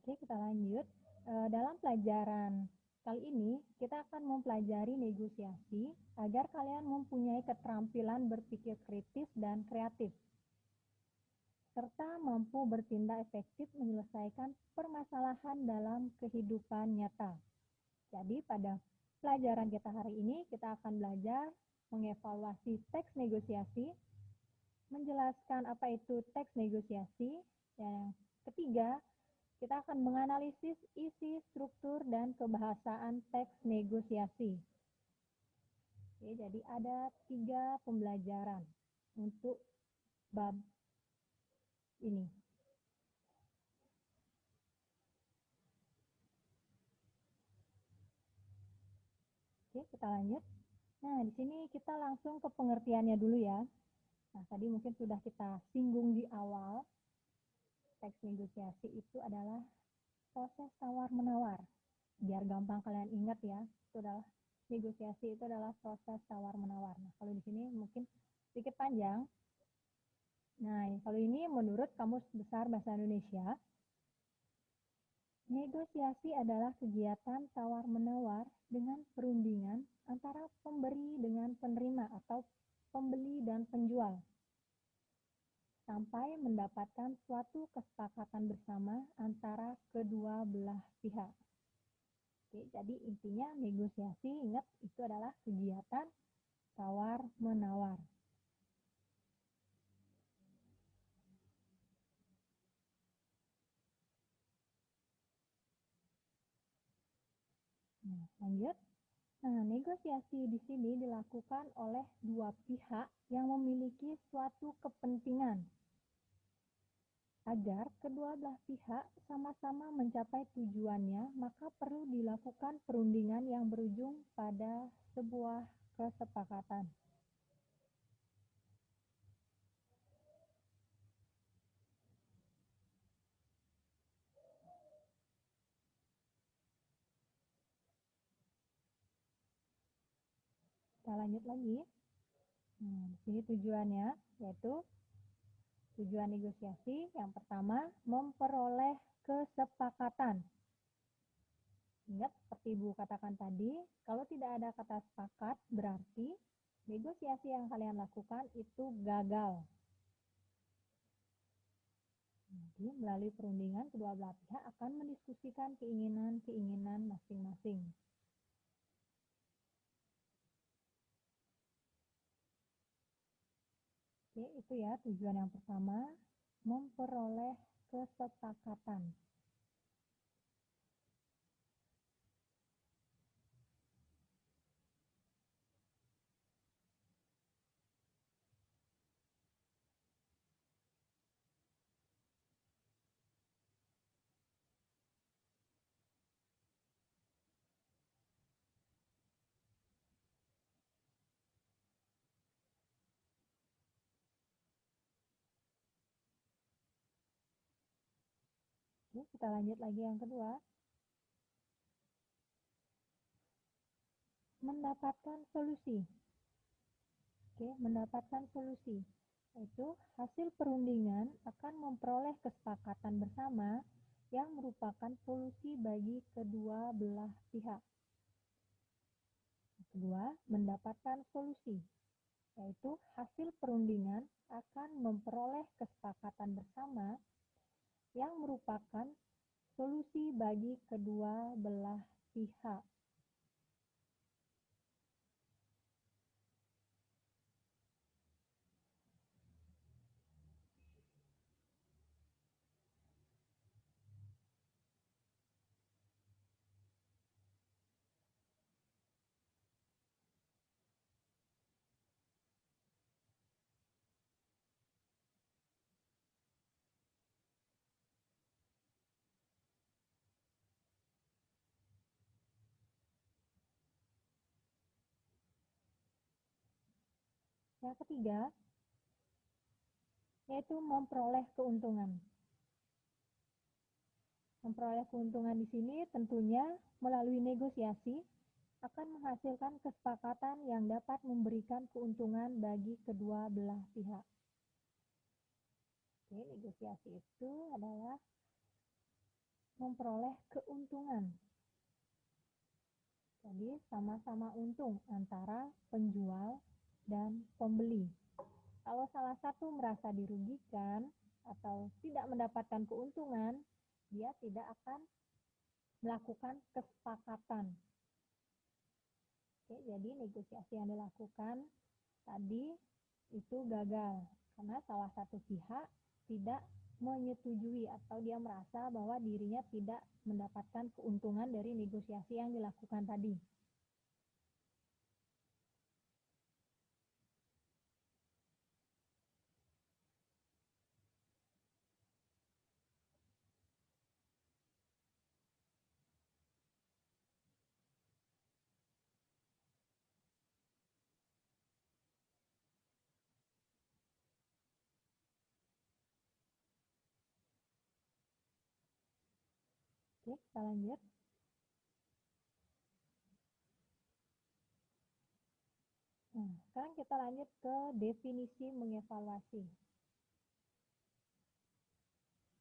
Oke, kita lanjut. Dalam pelajaran kali ini, kita akan mempelajari negosiasi agar kalian mempunyai keterampilan berpikir kritis dan kreatif, serta mampu bertindak efektif menyelesaikan permasalahan dalam kehidupan nyata. Jadi, pada pelajaran kita hari ini, kita akan belajar mengevaluasi teks negosiasi, menjelaskan apa itu teks negosiasi. Yang ketiga, kita akan menganalisis isi, struktur, dan kebahasaan teks negosiasi. Oke, jadi ada 3 pembelajaran untuk bab ini. Oke, kita lanjut. Nah, di sini kita langsung ke pengertiannya dulu ya. Nah, tadi mungkin sudah kita singgung di awal. Teks negosiasi itu adalah proses tawar-menawar. Biar gampang kalian ingat ya, itu adalah negosiasi itu adalah proses tawar-menawar. Nah, kalau di sini mungkin sedikit panjang. Nah, kalau ini menurut Kamus Besar Bahasa Indonesia, negosiasi adalah kegiatan tawar-menawar dengan perundingan antara pemberi dengan penerima atau pembeli dan penjual, sampai mendapatkan suatu kesepakatan bersama antara kedua belah pihak. Oke, jadi intinya negosiasi, ingat, itu adalah kegiatan tawar-menawar. Nah, lanjut. Nah, negosiasi di sini dilakukan oleh dua pihak yang memiliki suatu kepentingan agar kedua belah pihak sama-sama mencapai tujuannya, maka perlu dilakukan perundingan yang berujung pada sebuah kesepakatan. Kita lanjut lagi. Nah, di sini tujuannya yaitu tujuan negosiasi yang pertama memperoleh kesepakatan. Ingat seperti Ibu katakan tadi, kalau tidak ada kata sepakat berarti negosiasi yang kalian lakukan itu gagal. Jadi melalui perundingan kedua belah pihak akan mendiskusikan keinginan-keinginan masing-masing. Oke, itu ya tujuan yang pertama, memperoleh kesepakatan. Oke, kita lanjut lagi yang kedua. Mendapatkan solusi. Oke, mendapatkan solusi. Yaitu hasil perundingan akan memperoleh kesepakatan bersama yang merupakan solusi bagi kedua belah pihak. Kedua, mendapatkan solusi. Yaitu hasil perundingan akan memperoleh kesepakatan bersama yang merupakan solusi bagi kedua belah pihak. Yang ketiga, yaitu memperoleh keuntungan. Memperoleh keuntungan di sini tentunya melalui negosiasi akan menghasilkan kesepakatan yang dapat memberikan keuntungan bagi kedua belah pihak. Oke, negosiasi itu adalah memperoleh keuntungan. Jadi sama-sama untung antara penjual dan pembeli. Kalau salah satu merasa dirugikan atau tidak mendapatkan keuntungan, dia tidak akan melakukan kesepakatan. Oke, jadi negosiasi yang dilakukan tadi itu gagal karena salah satu pihak tidak menyetujui atau dia merasa bahwa dirinya tidak mendapatkan keuntungan dari negosiasi yang dilakukan tadi. Oke, kita lanjut. Nah, sekarang kita lanjut ke definisi mengevaluasi.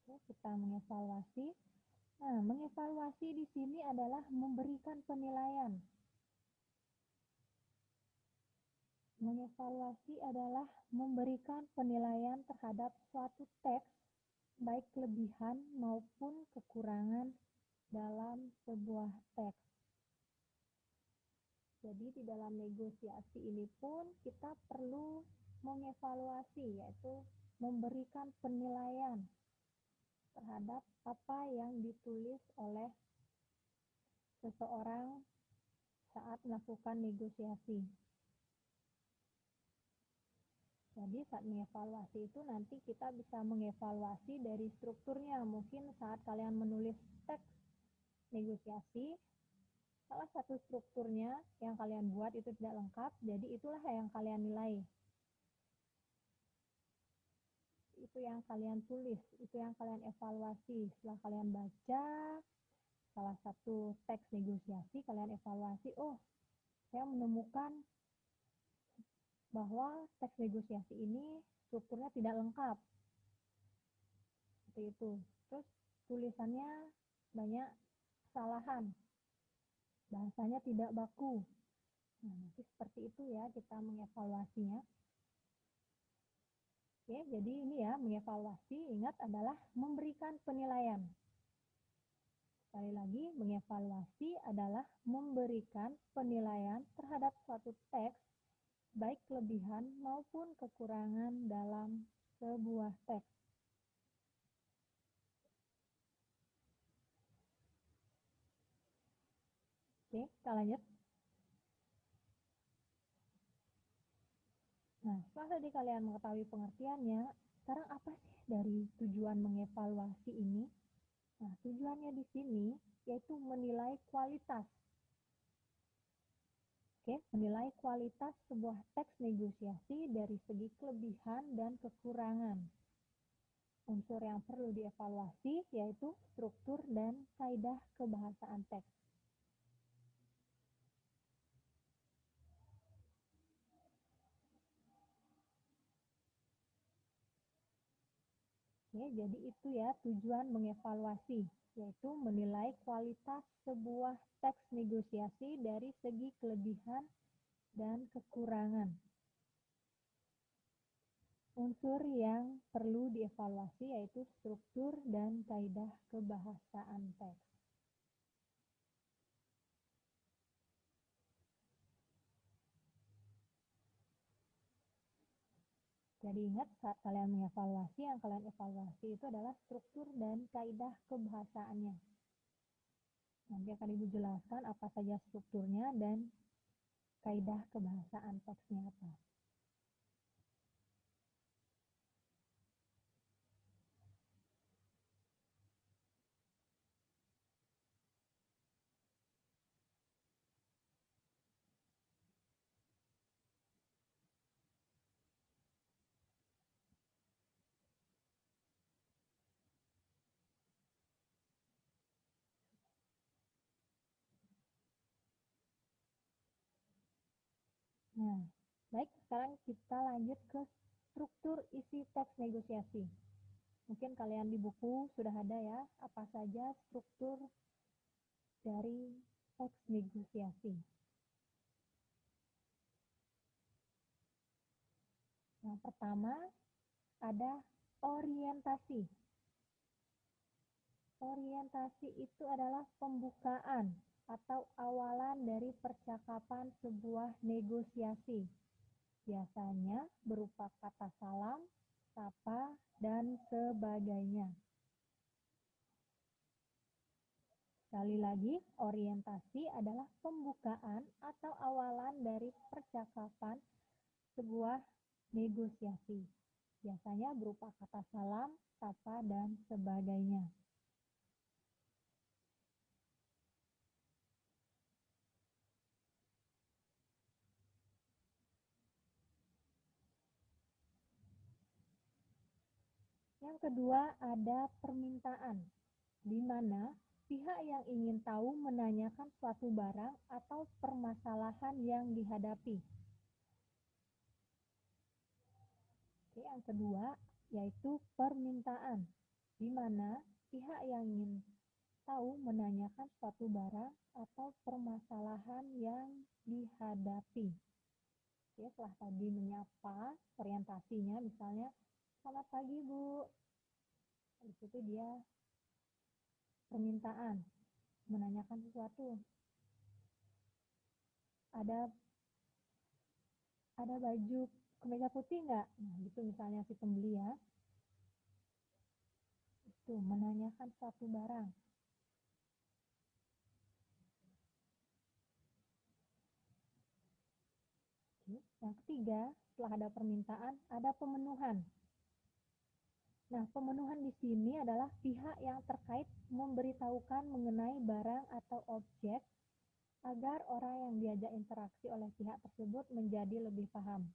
Oke, kita mengevaluasi. Nah, mengevaluasi di sini adalah memberikan penilaian. Mengevaluasi adalah memberikan penilaian terhadap suatu teks, baik kelebihan maupun kekurangan dalam sebuah teks. Jadi di dalam negosiasi ini pun kita perlu mengevaluasi, yaitu memberikan penilaian terhadap apa yang ditulis oleh seseorang saat melakukan negosiasi. Jadi saat mengevaluasi itu nanti kita bisa mengevaluasi dari strukturnya. Mungkin saat kalian menulis teks negosiasi, salah satu strukturnya yang kalian buat itu tidak lengkap, jadi itulah yang kalian nilai. Itu yang kalian tulis, itu yang kalian evaluasi. Setelah kalian baca salah satu teks negosiasi, kalian evaluasi, oh, saya menemukan bahwa teks negosiasi ini strukturnya tidak lengkap. Seperti itu. Terus tulisannya banyak kesalahan. Bahasanya tidak baku. Nah, nanti seperti itu ya kita mengevaluasinya. Oke, jadi ini ya mengevaluasi, ingat adalah memberikan penilaian. Sekali lagi, mengevaluasi adalah memberikan penilaian terhadap suatu teks, baik kelebihan maupun kekurangan dalam sebuah teks. Oke, kita lanjut. Nah, setelah tadi kalian mengetahui pengertiannya, sekarang apa sih dari tujuan mengevaluasi ini? Nah, tujuannya di sini yaitu menilai kualitas. Oke, menilai kualitas sebuah teks negosiasi dari segi kelebihan dan kekurangan. Unsur yang perlu dievaluasi yaitu struktur dan kaidah kebahasaan teks. Oke, jadi itu ya tujuan mengevaluasi, yaitu menilai kualitas sebuah teks negosiasi dari segi kelebihan dan kekurangan. Unsur yang perlu dievaluasi yaitu struktur dan kaidah kebahasaan teks. Jadi ingat saat kalian mengevaluasi, yang kalian evaluasi itu adalah struktur dan kaidah kebahasaannya. Nanti akan Ibu jelaskan apa saja strukturnya dan kaidah kebahasaan teksnya apa. Nah, baik, sekarang kita lanjut ke struktur isi teks negosiasi. Mungkin kalian di buku sudah ada ya, apa saja struktur dari teks negosiasi. Yang pertama, ada orientasi. Orientasi itu adalah pembukaan atau awalan dari percakapan sebuah negosiasi. Biasanya berupa kata salam, sapa, dan sebagainya. Sekali lagi, orientasi adalah pembukaan atau awalan dari percakapan sebuah negosiasi. Biasanya berupa kata salam, sapa, dan sebagainya. Yang kedua ada permintaan, di mana pihak yang ingin tahu menanyakan suatu barang atau permasalahan yang dihadapi. Oke, yang kedua yaitu permintaan, di mana pihak yang ingin tahu menanyakan suatu barang atau permasalahan yang dihadapi. Oke, setelah tadi menyapa, orientasinya misalnya, selamat pagi Bu. Di situ dia permintaan, menanyakan sesuatu. Ada baju kemeja putih nggak? Nah, gitu misalnya si pembeli ya. Itu menanyakan suatu barang. Oke. Yang ketiga, setelah ada permintaan, ada pemenuhan. Nah, pemenuhan di sini adalah pihak yang terkait memberitahukan mengenai barang atau objek agar orang yang diajak interaksi oleh pihak tersebut menjadi lebih paham.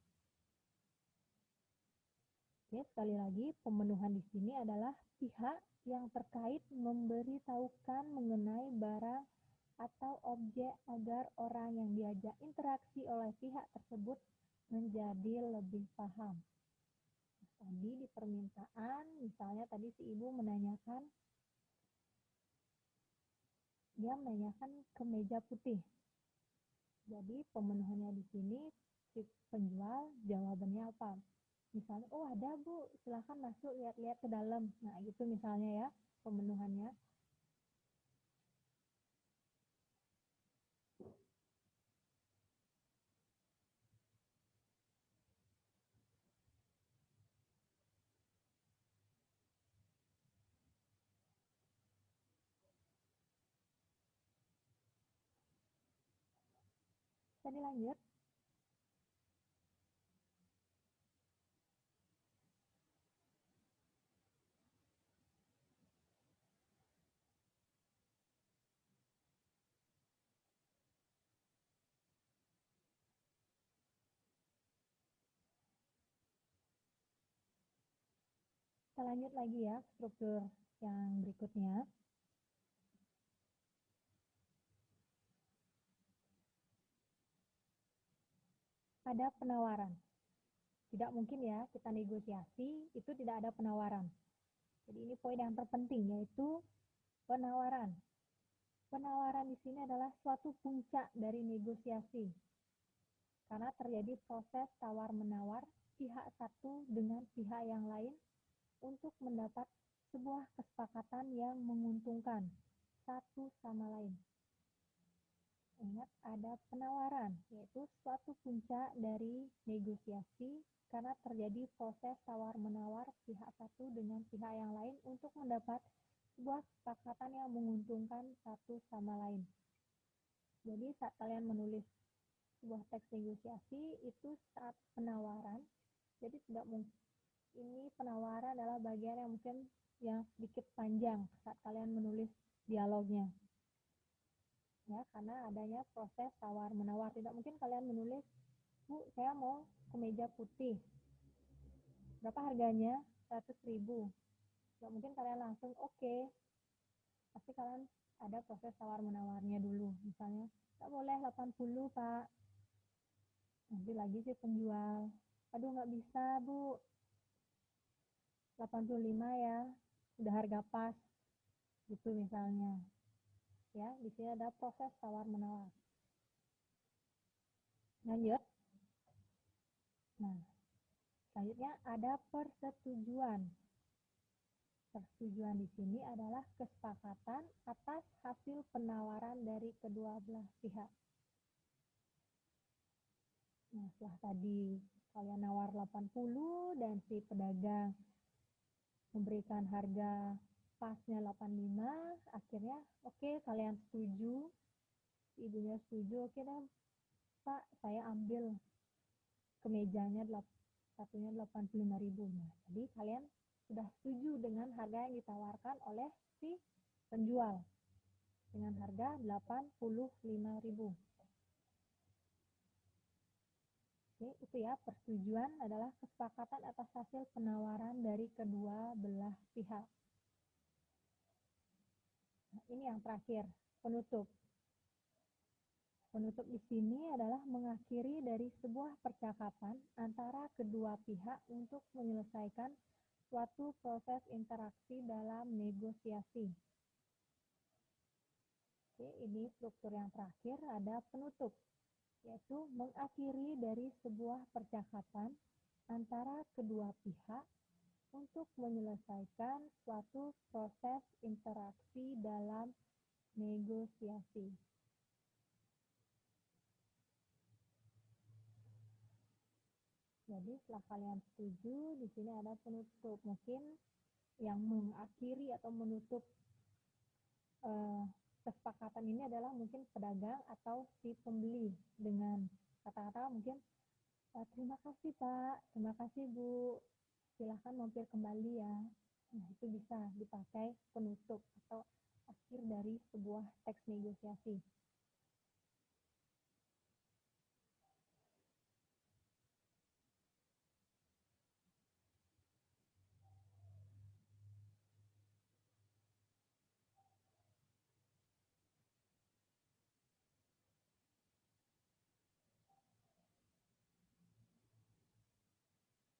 Oke, sekali lagi, pemenuhan di sini adalah pihak yang terkait memberitahukan mengenai barang atau objek agar orang yang diajak interaksi oleh pihak tersebut menjadi lebih paham. Tadi di permintaan, misalnya tadi si ibu menanyakan, dia menanyakan kemeja putih. Jadi pemenuhannya di sini si penjual jawabannya apa? Misalnya, oh ada Bu, silahkan masuk lihat-lihat ke dalam. Nah itu misalnya ya pemenuhannya. Tadi lanjut. kita lanjut lagi ya struktur yang berikutnya. Ada penawaran. Tidak mungkin ya kita negosiasi itu tidak ada penawaran. Jadi ini poin yang terpenting yaitu penawaran. Penawaran di sini adalah suatu puncak dari negosiasi. Karena terjadi proses tawar-menawar pihak satu dengan pihak yang lain untuk mendapat sebuah kesepakatan yang menguntungkan satu sama lain. Ingat, ada penawaran, yaitu suatu puncak dari negosiasi karena terjadi proses tawar-menawar pihak satu dengan pihak yang lain untuk mendapat sebuah kesepakatan yang menguntungkan satu sama lain. Jadi saat kalian menulis sebuah teks negosiasi itu saat penawaran, jadi tidak mungkin ini penawaran adalah bagian yang mungkin yang sedikit panjang saat kalian menulis dialognya. Ya, karena adanya proses tawar-menawar. Tidak mungkin kalian menulis, Bu, saya mau kemeja putih. Berapa harganya? 100.000. Tidak mungkin kalian langsung, oke. Pasti kalian ada proses tawar-menawarnya dulu. Misalnya, tak boleh 80, Pak. Nanti lagi sih penjual. Aduh, nggak bisa, Bu. 85 ya. Udah harga pas. Gitu misalnya. Ya, di sini ada proses tawar-menawar. Lanjut. Nah, selanjutnya ada persetujuan. Persetujuan di sini adalah kesepakatan atas hasil penawaran dari kedua belah pihak. Nah, setelah tadi kalian nawar 80 dan si pedagang memberikan harga pasnya 85, akhirnya oke, kalian setuju, ibunya setuju, oke dah Pak, saya ambil kemejanya satunya 85.000. Nah, jadi kalian sudah setuju dengan harga yang ditawarkan oleh si penjual dengan harga 85.000. Oke, itu ya, persetujuan adalah kesepakatan atas hasil penawaran dari kedua belah pihak. Nah, ini yang terakhir, penutup. Penutup di sini adalah mengakhiri dari sebuah percakapan antara kedua pihak untuk menyelesaikan suatu proses interaksi dalam negosiasi. Oke, ini struktur yang terakhir, ada penutup, yaitu mengakhiri dari sebuah percakapan antara kedua pihak untuk menyelesaikan suatu proses interaksi dalam negosiasi. Jadi setelah kalian setuju, di sini ada penutup. Mungkin yang mengakhiri atau menutup kesepakatan ini adalah mungkin pedagang atau si pembeli dengan kata-kata mungkin terima kasih Pak, terima kasih Bu, silahkan mampir kembali ya. Nah, itu bisa dipakai penutup atau akhir dari sebuah teks negosiasi.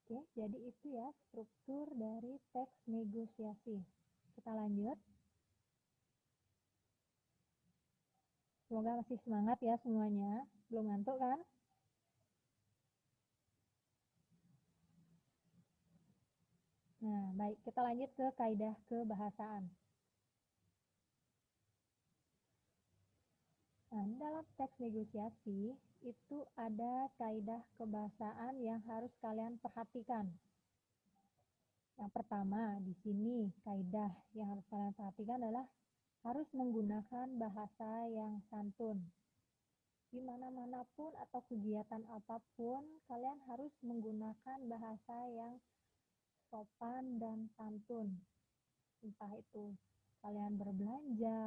Oke, jadi itu ya struktur dari teks negosiasi. Kita lanjut. Semoga masih semangat ya semuanya. Belum ngantuk kan? Nah, baik. Kita lanjut ke kaidah kebahasaan. Nah, dalam teks negosiasi itu ada kaidah kebahasaan yang harus kalian perhatikan. Yang pertama, di sini kaidah yang harus kalian perhatikan adalah harus menggunakan bahasa yang santun. Di mana-mana pun atau kegiatan apapun, kalian harus menggunakan bahasa yang sopan dan santun. Entah itu kalian berbelanja,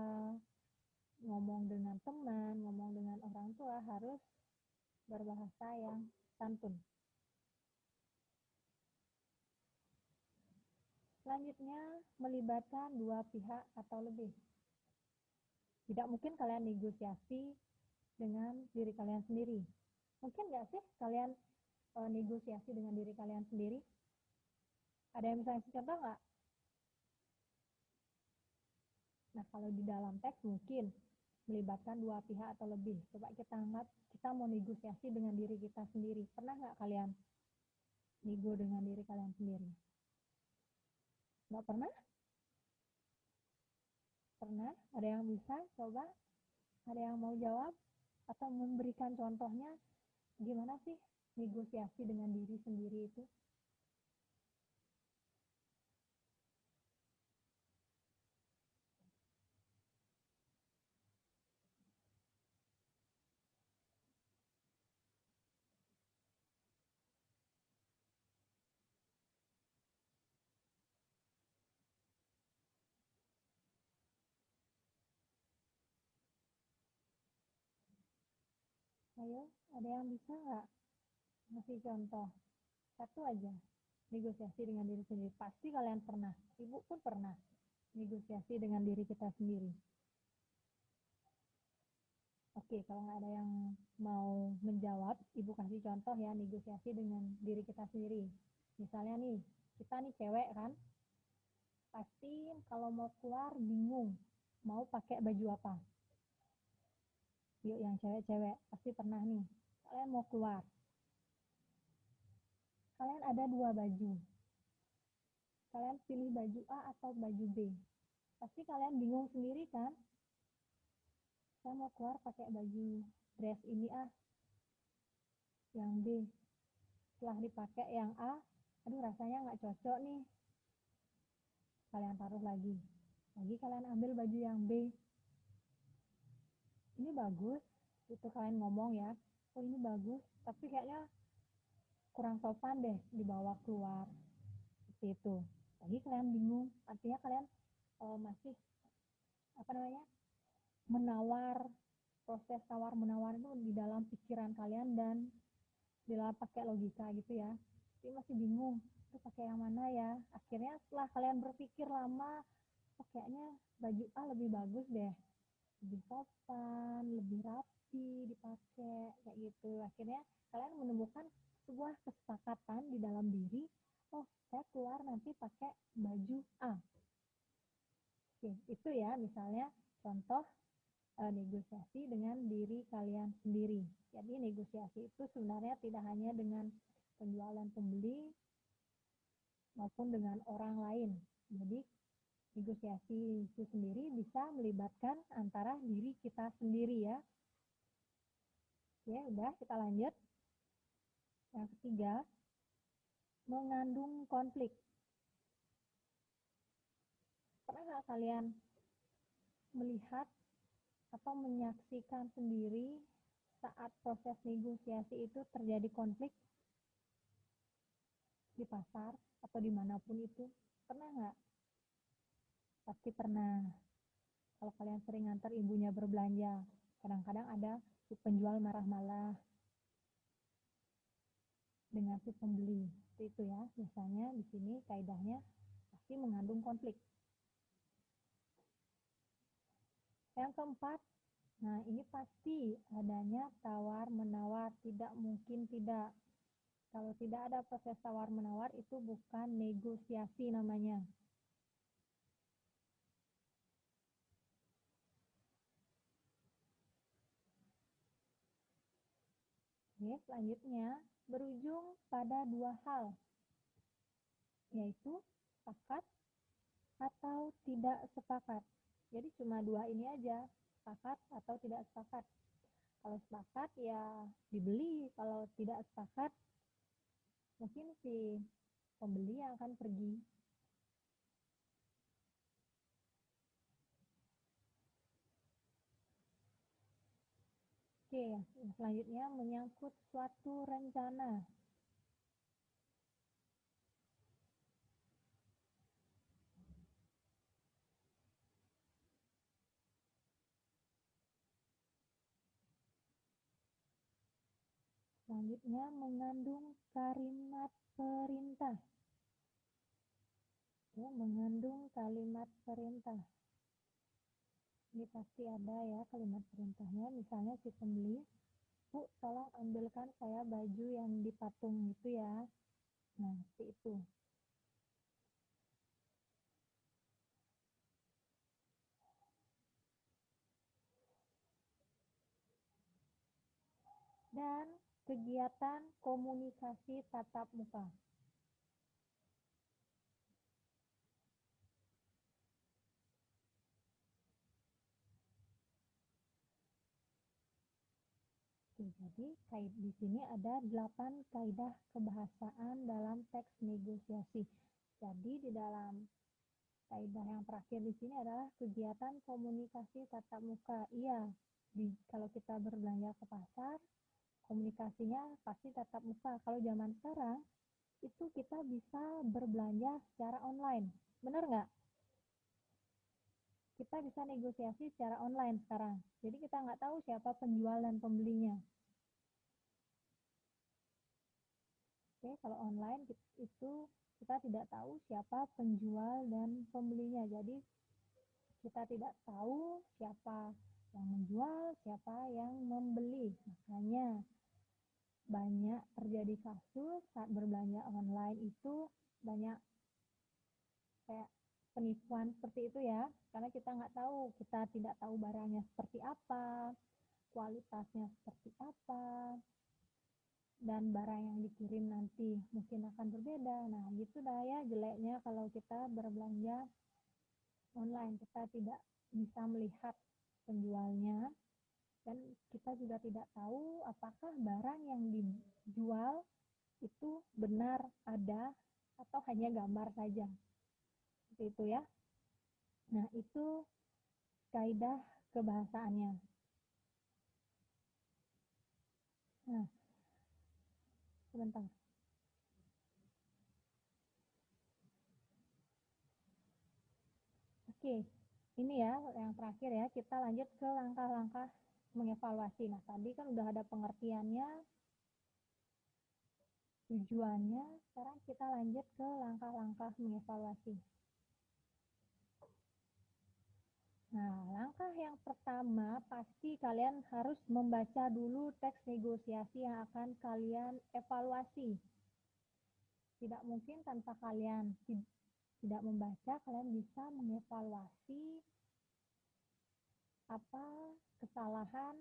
ngomong dengan teman, ngomong dengan orang tua, harus berbahasa yang santun. Selanjutnya, melibatkan dua pihak atau lebih. Tidak mungkin kalian negosiasi dengan diri kalian sendiri. Mungkin nggak sih kalian negosiasi dengan diri kalian sendiri? Ada yang bisa kasih contoh nggak? Nah, kalau di dalam teks mungkin melibatkan dua pihak atau lebih. Coba kita anggap kita mau negosiasi dengan diri kita sendiri. Pernah nggak kalian nego dengan diri kalian sendiri? Nggak pernah? Pernah? Ada yang bisa? Coba? Ada yang mau jawab? Atau memberikan contohnya gimana sih negosiasi dengan diri sendiri itu? Ayo, ada yang bisa nggak ngasih contoh? Satu aja, negosiasi dengan diri sendiri. Pasti kalian pernah, ibu pun pernah negosiasi dengan diri kita sendiri. Oke, kalau nggak ada yang mau menjawab, ibu kasih contoh ya, negosiasi dengan diri kita sendiri. Misalnya nih, kita nih cewek kan, pasti kalau mau keluar bingung, mau pakai baju apa. Yuk yang cewek-cewek, pasti pernah nih, kalian mau keluar. Kalian ada dua baju. Kalian pilih baju A atau baju B. Pasti kalian bingung sendiri kan? Saya mau keluar pakai baju dress ini ah. Yang B. Setelah dipakai yang A, aduh rasanya nggak cocok nih. Kalian taruh lagi. Lagi kalian ambil baju yang B. Ini bagus, itu kalian ngomong ya, oh ini bagus, tapi kayaknya kurang sopan deh dibawa keluar, seperti itu. Lagi kalian bingung, artinya kalian masih menawar, proses tawar menawar itu di dalam pikiran kalian dan di dalam pakai logika gitu ya. Tapi masih bingung, itu pakai yang mana ya? Akhirnya setelah kalian berpikir lama, oh kayaknya baju A lebih bagus deh. Lebih sopan, lebih rapi dipakai, kayak gitu. Akhirnya kalian menemukan sebuah kesepakatan di dalam diri, oh saya keluar nanti pakai baju A. Oke, itu ya misalnya contoh negosiasi dengan diri kalian sendiri. Jadi negosiasi itu sebenarnya tidak hanya dengan penjual dan pembeli maupun dengan orang lain. Jadi negosiasi itu sendiri bisa melibatkan antara diri kita sendiri ya. Oke, udah kita lanjut. Yang ketiga, mengandung konflik. Pernah nggak kalian melihat atau menyaksikan sendiri saat proses negosiasi itu terjadi konflik di pasar atau dimanapun itu? Pernah nggak? Pasti pernah. Kalau kalian sering ngantar ibunya berbelanja, kadang-kadang ada si penjual marah-marah dengan si pembeli. Itu ya, misalnya di sini kaidahnya pasti mengandung konflik. Yang keempat, nah ini pasti adanya tawar-menawar, tidak mungkin tidak. Kalau tidak ada proses tawar-menawar itu bukan negosiasi namanya. Oke, selanjutnya berujung pada dua hal, yaitu sepakat atau tidak sepakat. Jadi cuma dua ini aja, sepakat atau tidak sepakat. Kalau sepakat ya dibeli, kalau tidak sepakat mungkin si pembeli yang akan pergi. Oke, selanjutnya menyangkut suatu rencana. Selanjutnya mengandung kalimat perintah. Ya, mengandung kalimat perintah. Ini pasti ada ya kalimat perintahnya. Misalnya si pembeli, Bu, tolong ambilkan saya baju yang dipatung itu ya. Nah, seperti itu. Dan kegiatan komunikasi tatap muka. Jadi di sini ada 8 kaidah kebahasaan dalam teks negosiasi. Jadi di dalam kaidah yang terakhir di sini adalah kegiatan komunikasi tatap muka. Iya, kalau kita berbelanja ke pasar, komunikasinya pasti tatap muka. Kalau zaman sekarang itu kita bisa berbelanja secara online, benar nggak? Kita bisa negosiasi secara online sekarang. Jadi kita nggak tahu siapa penjual dan pembelinya. Oke, kalau online itu kita tidak tahu siapa penjual dan pembelinya. Jadi kita tidak tahu siapa yang menjual, siapa yang membeli. Makanya banyak terjadi kasus saat berbelanja online itu banyak kayak penipuan seperti itu ya. Karena kita nggak tahu, kita tidak tahu barangnya seperti apa, kualitasnya seperti apa, dan barang yang dikirim nanti mungkin akan berbeda. Nah, gitu dah ya jeleknya kalau kita berbelanja online. Kita tidak bisa melihat penjualnya dan kita juga tidak tahu apakah barang yang dijual itu benar ada atau hanya gambar saja. Seperti itu ya. Nah, itu kaidah kebahasaannya. Nah, sebentar. Oke, ini ya yang terakhir ya, kita lanjut ke langkah-langkah mengevaluasi. Nah, tadi kan udah ada pengertiannya, tujuannya, sekarang kita lanjut ke langkah-langkah mengevaluasi. Nah, langkah yang pertama pasti kalian harus membaca dulu teks negosiasi yang akan kalian evaluasi. Tidak mungkin tanpa kalian tidak membaca, kalian bisa mengevaluasi apa kesalahan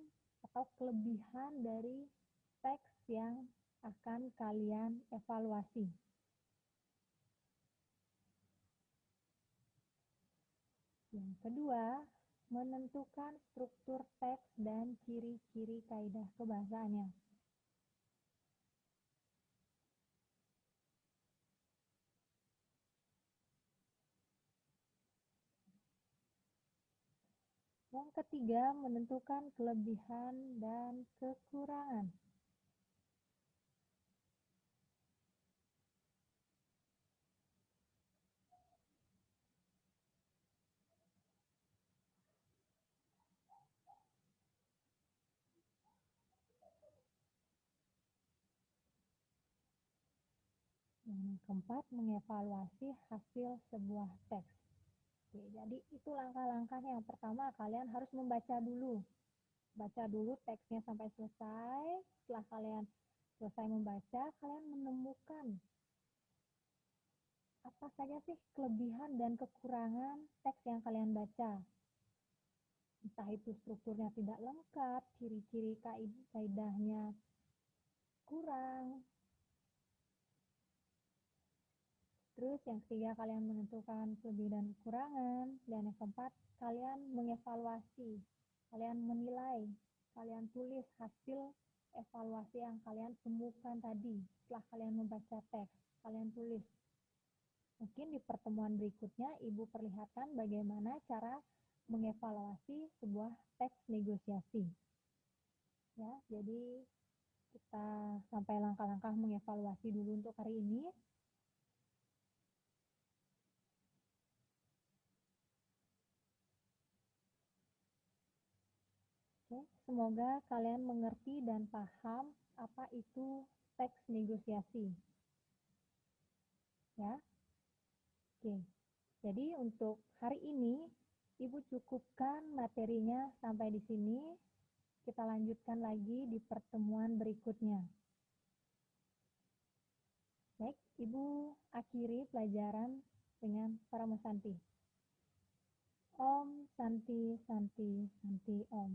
atau kelebihan dari teks yang akan kalian evaluasi. Yang kedua, menentukan struktur teks dan ciri-ciri kaidah kebahasaannya. Yang ketiga, menentukan kelebihan dan kekurangan. Yang keempat, mengevaluasi hasil sebuah teks. Oke, jadi itu langkah-langkahnya. Yang pertama, kalian harus membaca dulu. Baca dulu teksnya sampai selesai. Setelah kalian selesai membaca, kalian menemukan apa saja sih kelebihan dan kekurangan teks yang kalian baca. Entah itu strukturnya tidak lengkap, ciri-ciri kaidahnya kurang. Terus yang ketiga, kalian menentukan kelebihan dan kekurangan. Dan yang keempat, kalian mengevaluasi. Kalian menilai. Kalian tulis hasil evaluasi yang kalian temukan tadi. Setelah kalian membaca teks, kalian tulis. Mungkin di pertemuan berikutnya, Ibu perlihatkan bagaimana cara mengevaluasi sebuah teks negosiasi. Ya, jadi kita sampai langkah-langkah mengevaluasi dulu untuk hari ini. Oke, semoga kalian mengerti dan paham apa itu teks negosiasi. Ya. Oke. Jadi untuk hari ini, Ibu cukupkan materinya sampai di sini. Kita lanjutkan lagi di pertemuan berikutnya. Baik, Ibu akhiri pelajaran dengan Parama Santi. Om Santi Santi Santi Om.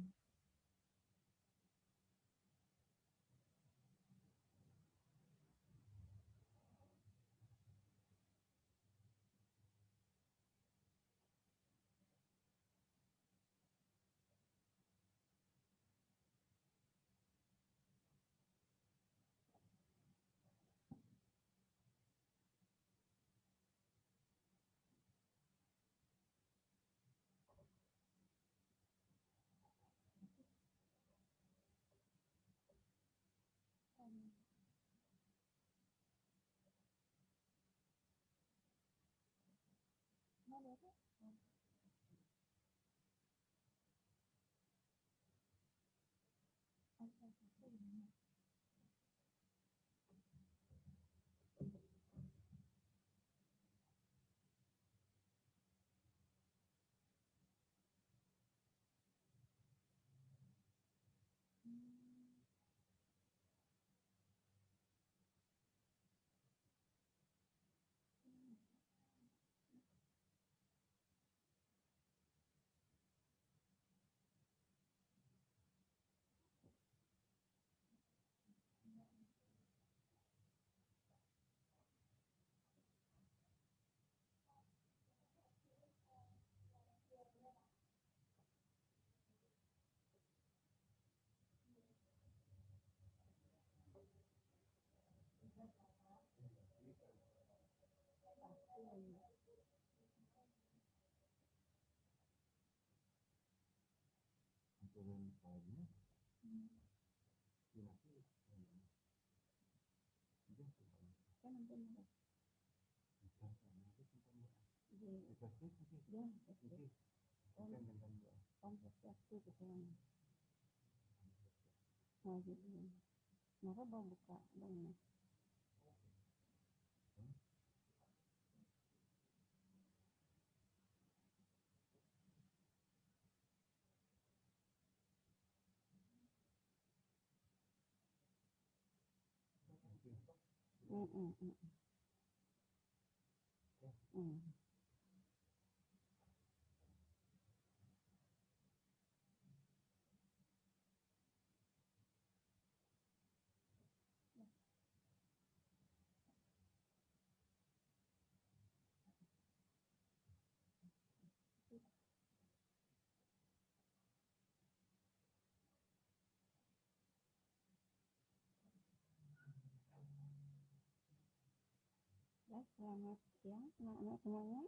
Ya, selamat siang anak-anak semuanya.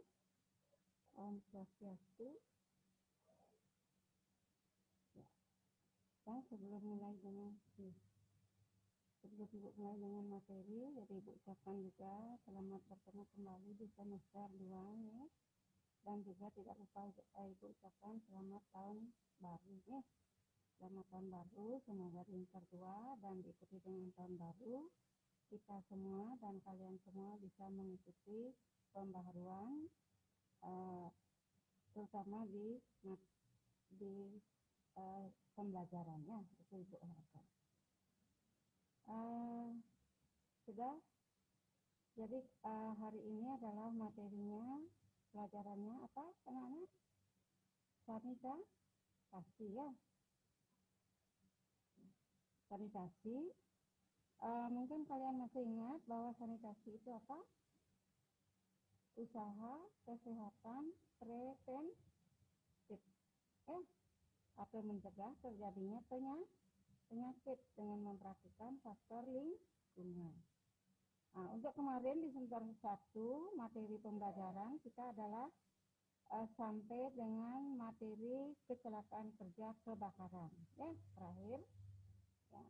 Om Swastiastu. Ya. Dan sebelum mulai dengan materi, jadi Ibu ucapkan juga selamat bertemu kembali di semester 2 ya. Dan juga tidak lupa Ibu ucapkan selamat tahun baru ya. Selamat tahun baru, semoga di semester 2 dan diikuti dengan tahun baru. Kita semua dan kalian semua bisa mengikuti pembaharuan terutama di pembelajarannya, itu Ibu harapkan. Sudah, jadi hari ini adalah materinya, pelajarannya apa anak-anak? Sanitasi ya. Sanitasi. Mungkin kalian masih ingat bahwa sanitasi itu apa? Usaha kesehatan preventif, atau mencegah terjadinya penyakit dengan memperhatikan faktor lingkungan. Nah, untuk kemarin di semester 1 materi pembelajaran kita adalah sampai dengan materi kecelakaan kerja kebakaran, ya terakhir. Ya.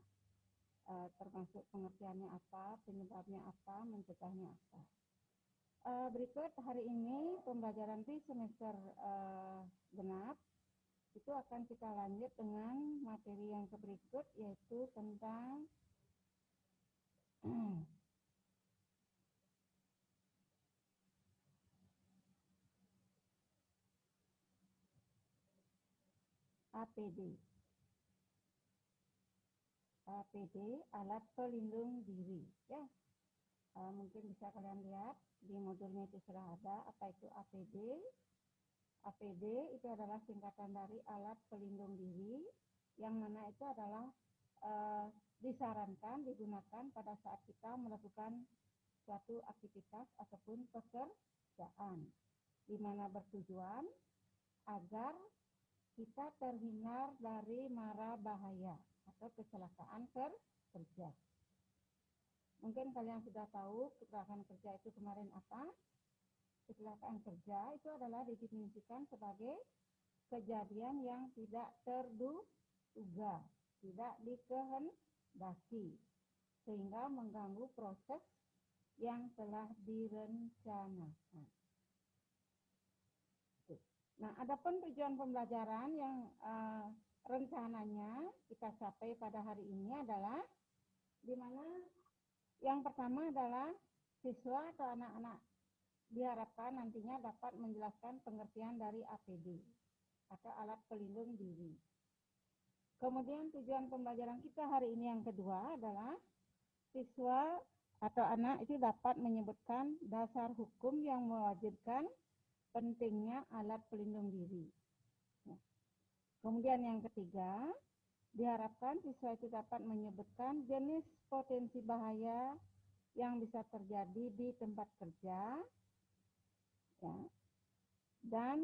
Termasuk pengertiannya apa, penyebabnya apa, mencegahnya apa. Berikut hari ini pembelajaran di semester genap itu akan kita lanjut dengan materi yang berikut, yaitu tentang APD. APD, alat pelindung diri. Ya, mungkin bisa kalian lihat di modulnya itu sudah ada apa itu APD. APD itu adalah singkatan dari alat pelindung diri, yang mana itu adalah disarankan digunakan pada saat kita melakukan suatu aktivitas ataupun pekerjaan, di mana bertujuan agar kita terhindar dari mara bahaya atau kecelakaan kerja. Mungkin kalian sudah tahu kecelakaan kerja itu kemarin apa? Kecelakaan kerja itu adalah didefinisikan sebagai kejadian yang tidak terduga, tidak dikehendaki, sehingga mengganggu proses yang telah direncanakan. Nah, adapun tujuan pembelajaran yang rencananya kita capai pada hari ini adalah di mana yang pertama adalah siswa atau anak-anak diharapkan nantinya dapat menjelaskan pengertian dari APD atau alat pelindung diri. Kemudian tujuan pembelajaran kita hari ini yang kedua adalah siswa atau anak itu dapat menyebutkan dasar hukum yang mewajibkan pentingnya alat pelindung diri. Kemudian yang ketiga, diharapkan siswa itu dapat menyebutkan jenis potensi bahaya yang bisa terjadi di tempat kerja, ya, dan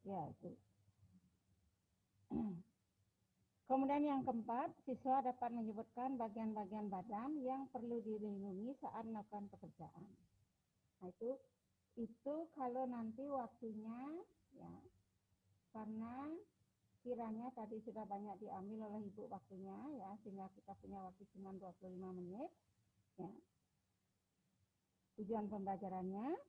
ya itu. Kemudian yang keempat, siswa dapat menyebutkan bagian-bagian badan yang perlu dilindungi saat melakukan pekerjaan. Nah, itu kalau nanti waktunya, ya, karena kiranya tadi sudah banyak diambil oleh Ibu waktunya, ya, sehingga kita punya waktu cuma 25 menit, ya. Tujuan pembelajarannya.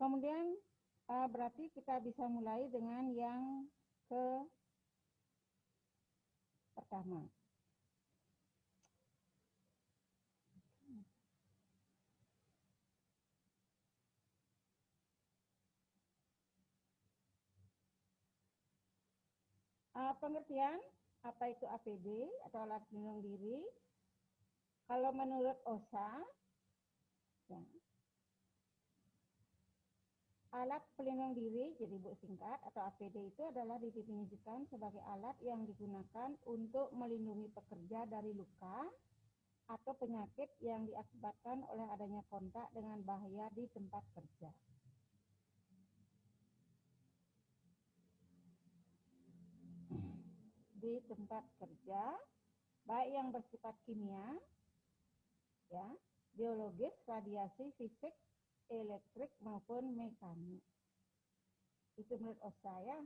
Kemudian berarti kita bisa mulai dengan yang pertama. Pengertian apa itu APD atau alat pelindung diri? Kalau menurut OSHA, ya, alat pelindung diri, jadi Bu singkat, atau APD itu adalah didefinisikan sebagai alat yang digunakan untuk melindungi pekerja dari luka atau penyakit yang diakibatkan oleh adanya kontak dengan bahaya di tempat kerja. Di tempat kerja, baik yang bersifat kimia, ya, biologis, radiasi, fisik, elektrik maupun mekanik. Itu menurut OSHA, ya,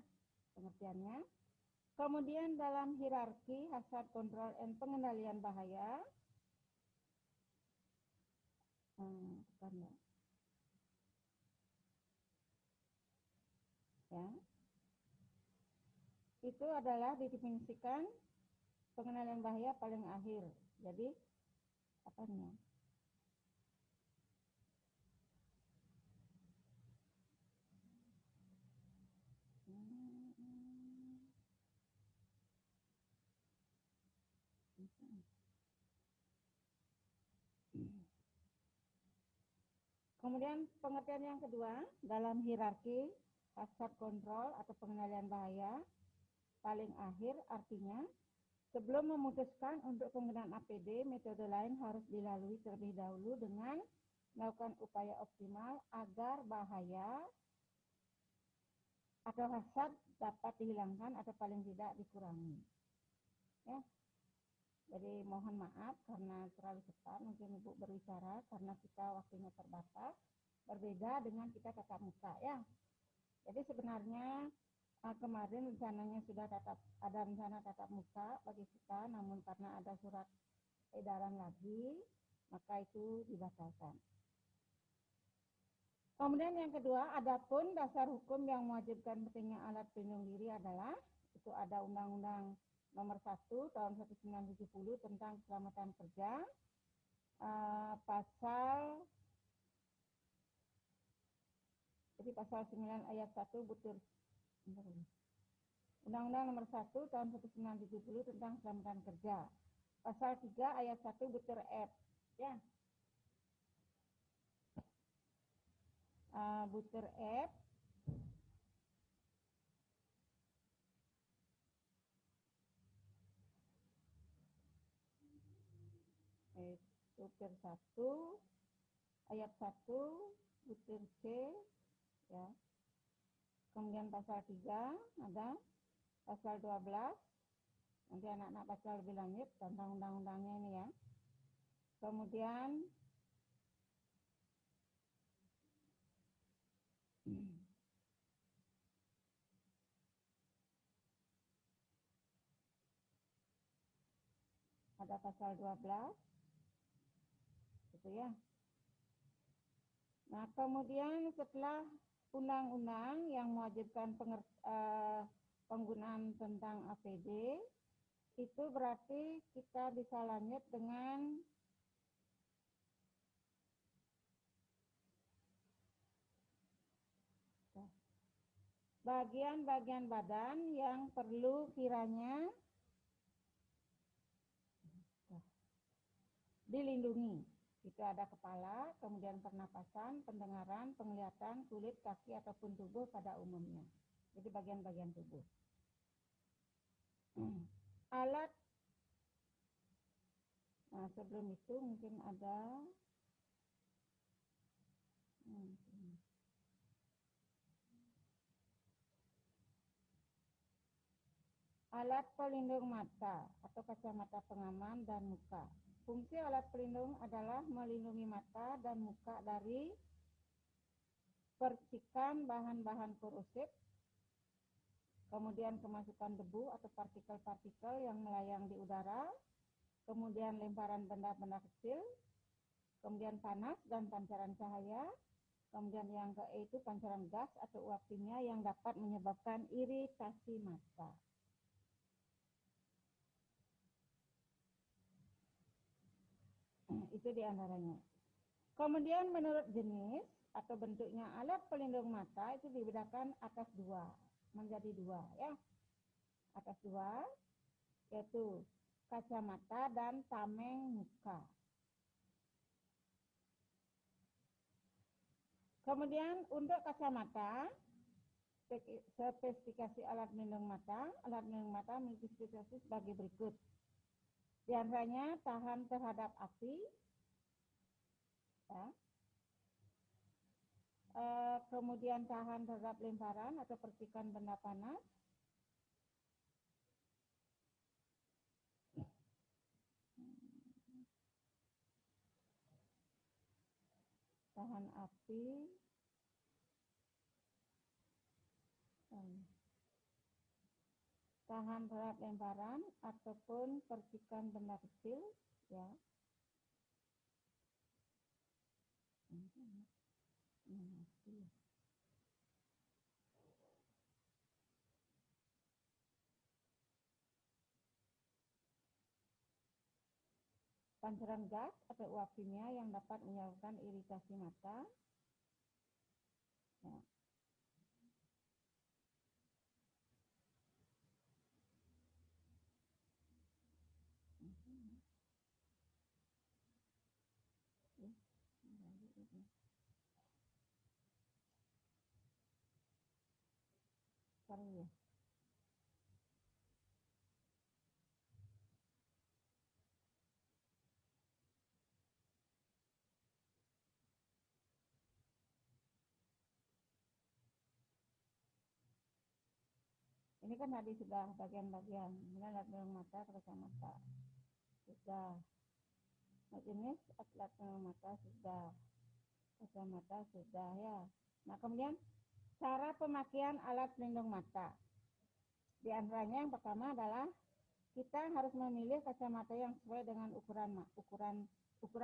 pengertiannya. Kemudian dalam hierarki hazard control and pengendalian bahaya, ya, itu adalah didefinisikan pengendalian bahaya paling akhir. Jadi apanya? Kemudian pengertian yang kedua, dalam hierarki hazard control atau pengendalian bahaya paling akhir, artinya sebelum memutuskan untuk penggunaan APD, metode lain harus dilalui terlebih dahulu dengan melakukan upaya optimal agar bahaya atau hazard dapat dihilangkan atau paling tidak dikurangi. Ya. Jadi mohon maaf karena terlalu cepat mungkin Ibu berbicara karena kita waktunya terbatas. Berbeda dengan kita tatap muka, ya. Jadi sebenarnya kemarin rencananya sudah ada rencana tatap muka bagi kita, namun karena ada surat edaran lagi, maka itu dibatalkan. Kemudian yang kedua, adapun dasar hukum yang mewajibkan pentingnya alat pelindung diri adalah itu ada Undang-Undang Nomor 1 Tahun 1970 tentang Keselamatan Kerja, pasal Jadi pasal 9 ayat 1 butir Undang-Undang Nomor 1 tahun 1970 tentang Keselamatan Kerja. Pasal 3 ayat 1 butir F. Ya. Butir F. Butir 1 ayat 1 butir C, ya. Kemudian pasal 3 ada pasal 12. Nanti anak-anak baca lebih lanjut tentang undang-undangnya ini ya. Kemudian ada pasal 12. Gitu ya. Nah, kemudian setelah undang-undang yang mewajibkan penggunaan tentang APD, itu berarti kita bisa lanjut dengan bagian-bagian badan yang perlu kiranya dilindungi. Itu ada kepala, kemudian pernapasan, pendengaran, penglihatan, kulit, kaki, ataupun tubuh pada umumnya. Jadi bagian-bagian tubuh. Alat, nah sebelum itu mungkin ada alat pelindung mata atau kacamata pengaman dan muka. Fungsi alat pelindung adalah melindungi mata dan muka dari percikan bahan-bahan korosif, kemudian kemasukan debu atau partikel-partikel yang melayang di udara, kemudian lemparan benda-benda kecil, kemudian panas dan pancaran cahaya, kemudian yang ke itu pancaran gas atau uap kimia yang dapat menyebabkan iritasi mata. Itu diantaranya. Kemudian menurut jenis atau bentuknya alat pelindung mata itu dibedakan atas dua, menjadi dua ya. Atas dua, yaitu kacamata dan tameng muka. Kemudian untuk kacamata, spesifikasi alat pelindung mata memiliki spesifikasi sebagai berikut. Di antaranya tahan terhadap api, ya. Kemudian tahan terhadap lemparan atau percikan benda panas, tahan api, tahan terhadap lemparan ataupun percikan benda kecil, ya. Pancaran gas atau uap kimia yang dapat menyebabkan iritasi mata, ya. Sorry. Ini kan tadi sudah bagian-bagian, kemudian alat pelindung mata, kacamata sudah, jenis alat pelindung mata sudah, kacamata sudah ya. Nah kemudian cara pemakaian alat pelindung mata, di antaranya yang pertama adalah kita harus memilih kacamata yang sesuai dengan ukuran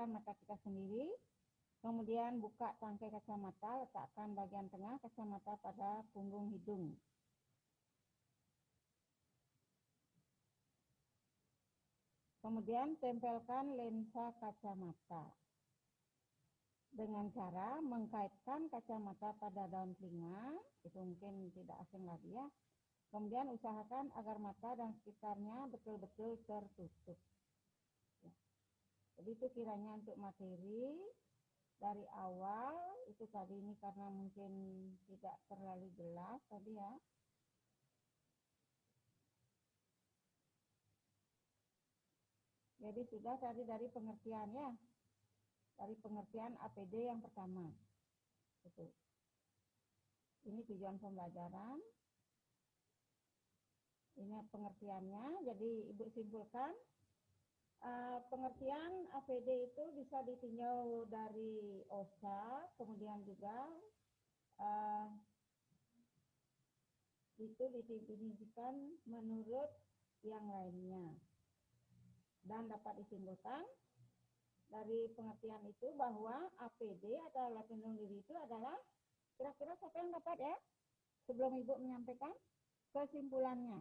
mata kita sendiri. Kemudian buka tangkai kacamata, letakkan bagian tengah kacamata pada punggung hidung. Kemudian tempelkan lensa kacamata. dengan cara mengkaitkan kacamata pada daun telinga, itu mungkin tidak asing lagi ya. Kemudian usahakan agar mata dan sekitarnya betul-betul tertutup. Ya. Jadi itu kiranya untuk materi dari awal, itu tadi ini karena mungkin tidak terlalu jelas tadi ya. Jadi sudah tadi dari pengertian ya. Dari pengertian APD yang pertama. Itu. Ini tujuan pembelajaran. Ini pengertiannya. Jadi Ibu simpulkan. Pengertian APD itu bisa ditinjau dari OSA. Kemudian juga itu didefinisikan menurut yang lainnya. Dan dapat disimpulkan dari pengertian itu bahwa APD atau alat pelindung diri itu adalah, kira-kira siapa yang dapat ya? Sebelum Ibu menyampaikan kesimpulannya.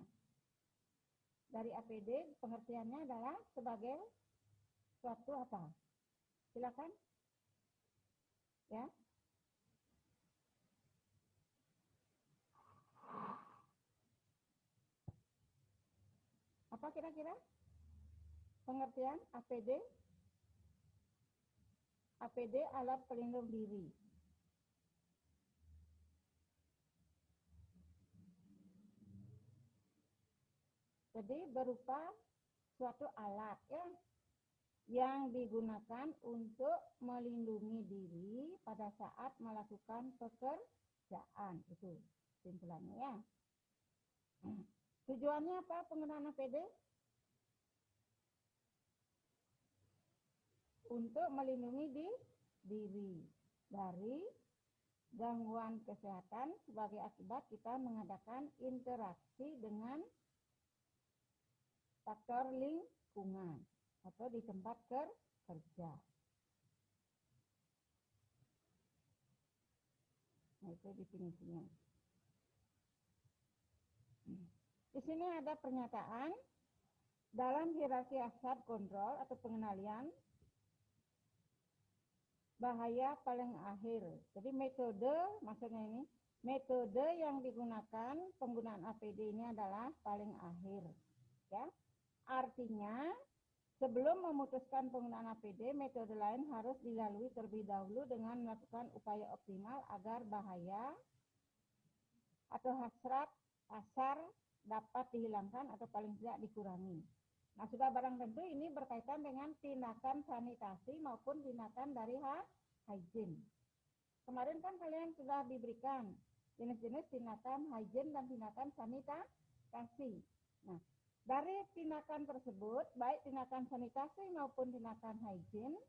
Dari APD pengertiannya adalah sebagai suatu apa? Silakan. Ya. Apa kira-kira pengertian APD? APD alat pelindung diri. Jadi berupa suatu alat ya yang digunakan untuk melindungi diri pada saat melakukan pekerjaan. Itu simpulannya ya. Tujuannya apa penggunaan APD? Untuk melindungi diri dari gangguan kesehatan sebagai akibat kita mengadakan interaksi dengan faktor lingkungan atau di tempat kerja. Nah, itu definisinya. Di sini ada pernyataan dalam hierarki asap kontrol atau pengenalian bahaya paling akhir. Jadi metode, maksudnya ini, metode yang digunakan penggunaan APD ini adalah paling akhir. Ya, artinya sebelum memutuskan penggunaan APD, metode lain harus dilalui terlebih dahulu dengan melakukan upaya optimal agar bahaya atau hasrat asar dapat dihilangkan atau paling tidak dikurangi. Nah, sudah barang tentu ini berkaitan dengan tindakan sanitasi maupun tindakan dari hygiene. Kemarin kan kalian sudah diberikan jenis-jenis tindakan hygiene dan tindakan sanitasi. Nah, dari tindakan tersebut, baik tindakan sanitasi maupun tindakan hygiene,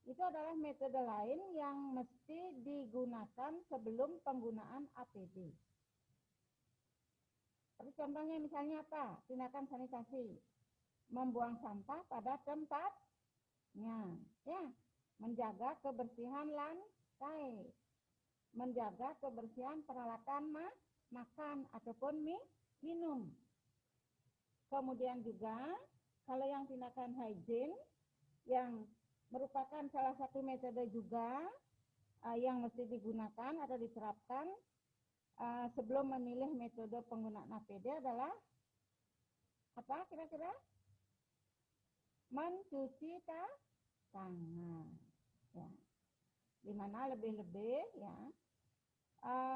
itu adalah metode lain yang mesti digunakan sebelum penggunaan APD. Tapi contohnya misalnya apa? Tindakan sanitasi. Membuang sampah pada tempatnya, ya, menjaga kebersihan lantai, menjaga kebersihan peralatan makan ataupun minum. Kemudian juga kalau yang tindakan hygiene yang merupakan salah satu metode juga yang mesti digunakan atau diterapkan sebelum memilih metode penggunaan APD adalah apa kira-kira? Mencuci tangan, ya. Dimana lebih-lebih ya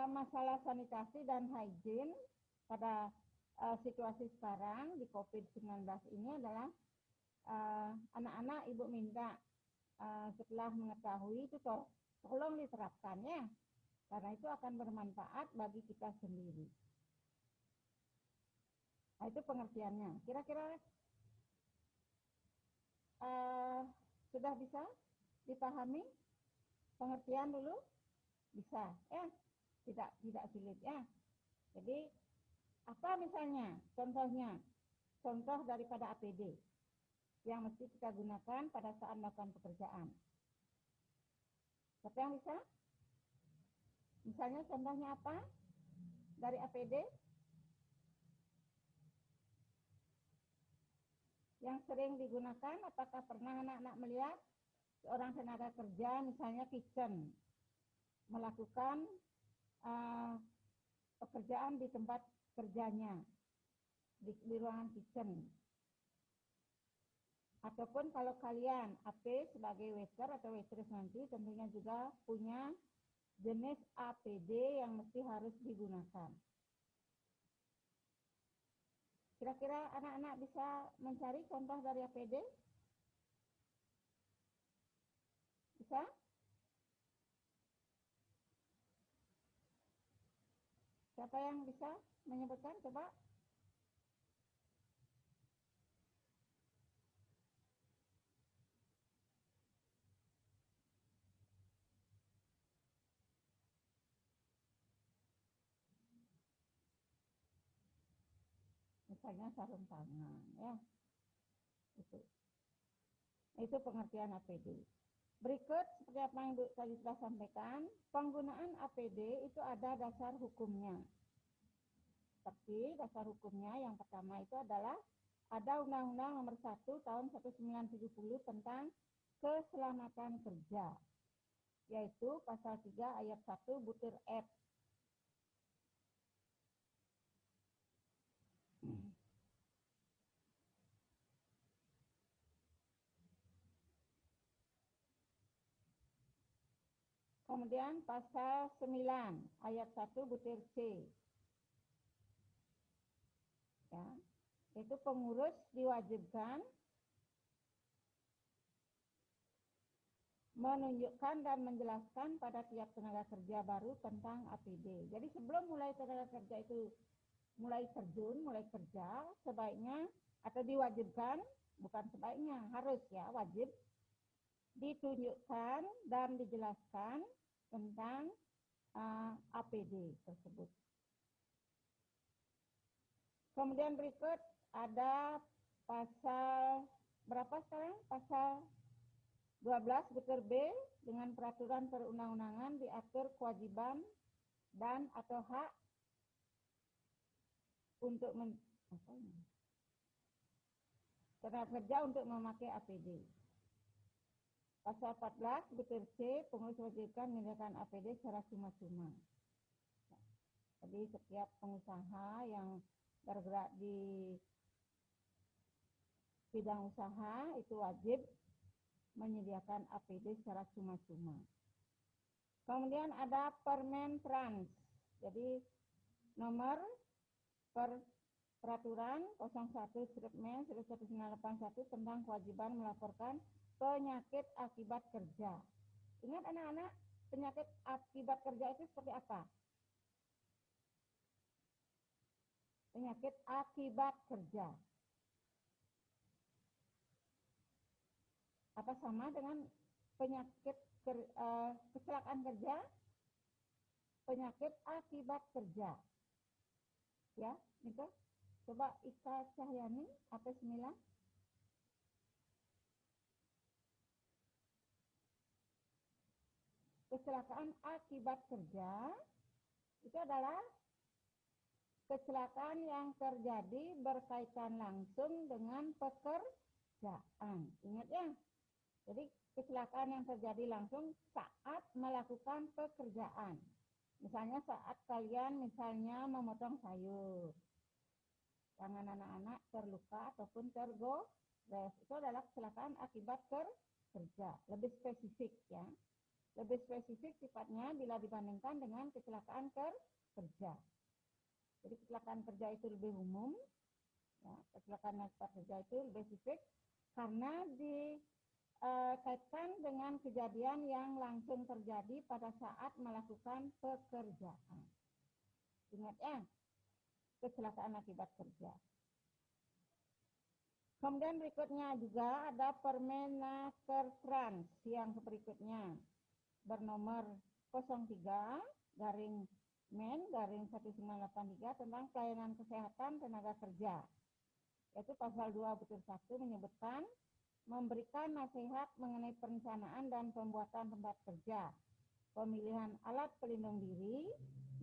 masalah sanitasi dan hygiene pada situasi sekarang di COVID-19 ini adalah anak-anak Ibu minta setelah mengetahui itu tolong diterapkan ya, karena itu akan bermanfaat bagi kita sendiri. Nah, itu pengertiannya. Kira-kira sudah bisa dipahami pengertian dulu? Bisa ya, tidak sulit ya. Jadi apa misalnya contohnya, contoh daripada APD yang mesti kita gunakan pada saat melakukan pekerjaan? Siapa yang bisa? Misalnya contohnya apa dari APD yang sering digunakan? Apakah pernah anak-anak melihat seorang tenaga kerja, misalnya kitchen, melakukan pekerjaan di tempat kerjanya, di ruangan kitchen. Ataupun kalau kalian AP sebagai waiter atau waitress nanti tentunya juga punya jenis APD yang mesti harus digunakan. Kira-kira anak-anak bisa mencari contoh dari APD? Bisa? Siapa yang bisa menyebutkan? Coba. Misalnya sarung tangan, ya. Itu pengertian APD. Berikut seperti apa yang Ibu tadi sudah sampaikan, penggunaan APD itu ada dasar hukumnya. Seperti dasar hukumnya yang pertama itu adalah ada Undang-Undang Nomor 1 Tahun 1970 tentang keselamatan kerja, yaitu pasal 3 ayat 1 butir F. Kemudian pasal 9 ayat 1 butir C. Ya, itu pengurus diwajibkan menunjukkan dan menjelaskan pada tiap tenaga kerja baru tentang APD. Jadi sebelum mulai tenaga kerja itu mulai terjun, mulai kerja, sebaiknya atau diwajibkan, bukan sebaiknya, harus ya, wajib ditunjukkan dan dijelaskan tentang APD tersebut. Kemudian berikut ada pasal berapa sekarang? Pasal 12 butir B dengan peraturan perundang-undangan diatur kewajiban dan atau hak untuk tenaga kerja untuk memakai APD. Pasal 14 butir C, pengurus wajibkan menyediakan APD secara cuma-cuma. Jadi setiap pengusaha yang bergerak di bidang usaha itu wajib menyediakan APD secara cuma-cuma. Kemudian ada Permen Trans. Jadi nomor peraturan 01/Men/1981 tentang kewajiban melaporkan penyakit akibat kerja. Ingat anak-anak, penyakit akibat kerja itu seperti apa? Penyakit akibat kerja. Apa sama dengan penyakit kecelakaan kerja? Penyakit akibat kerja. Ya, itu. Coba Ika Cahyani, AP9. Kecelakaan akibat kerja itu adalah kecelakaan yang terjadi berkaitan langsung dengan pekerjaan. Ingat ya. Jadi kecelakaan yang terjadi langsung saat melakukan pekerjaan. Misalnya saat kalian memotong sayur. Tangan anak-anak terluka ataupun tergores. Itu adalah kecelakaan akibat kerja. Lebih spesifik ya. Lebih spesifik sifatnya bila dibandingkan dengan kecelakaan kerja. Jadi kecelakaan kerja itu lebih umum, ya, kecelakaan akibat kerja itu lebih spesifik karena dikaitkan dengan kejadian yang langsung terjadi pada saat melakukan pekerjaan. Ingat ya, kecelakaan akibat kerja. Kemudian berikutnya juga ada Permenaker Trans yang berikutnya bernomor 03/Men/1983 tentang pelayanan kesehatan tenaga kerja. Yaitu pasal 2 butir 1 menyebutkan memberikan nasihat mengenai perencanaan dan pembuatan tempat kerja, pemilihan alat pelindung diri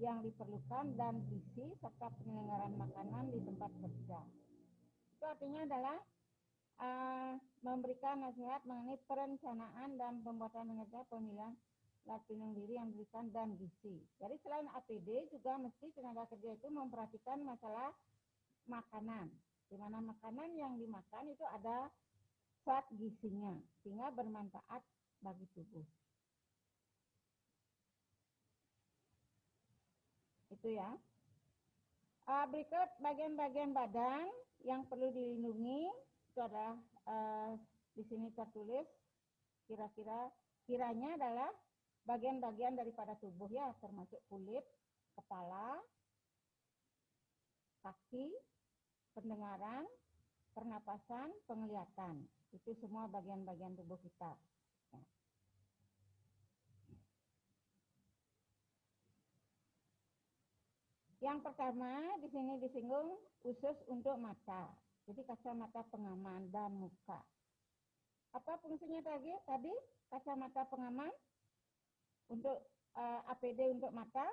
yang diperlukan dan gizi serta penyelenggaraan makanan di tempat kerja. Itu artinya adalah memberikan nasihat mengenai perencanaan dan pembuatan kinerja pemilihan alat pelindung diri yang diberikan dan gizi. Jadi selain APD juga mesti tenaga kerja itu memperhatikan masalah makanan, di mana makanan yang dimakan itu ada zat gizinya sehingga bermanfaat bagi tubuh. Itu ya. Berikut bagian-bagian badan yang perlu dilindungi itu adalah di sini tertulis kiranya adalah bagian-bagian daripada tubuh ya, termasuk kulit, kepala, kaki, pendengaran, pernapasan, penglihatan. Itu semua bagian-bagian tubuh kita. Ya. Yang pertama di sini disinggung khusus untuk mata. Jadi kacamata pengaman dan muka. Apa fungsinya tadi? Kacamata pengaman untuk APD untuk mata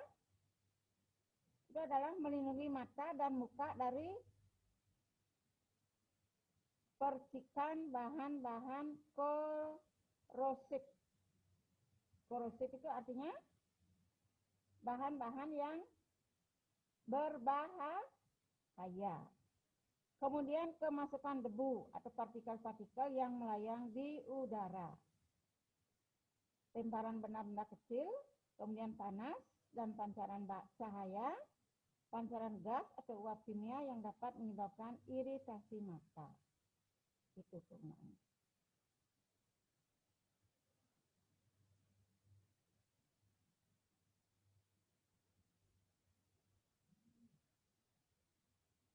itu adalah melindungi mata dan muka dari percikan bahan-bahan korosif. Korosif itu artinya bahan-bahan yang berbahaya. Kemudian kemasukan debu atau partikel-partikel yang melayang di udara. Lemparan benda-benda kecil, kemudian panas dan pancaran cahaya, pancaran gas atau uap kimia yang dapat menyebabkan iritasi mata. Itu sebenarnya.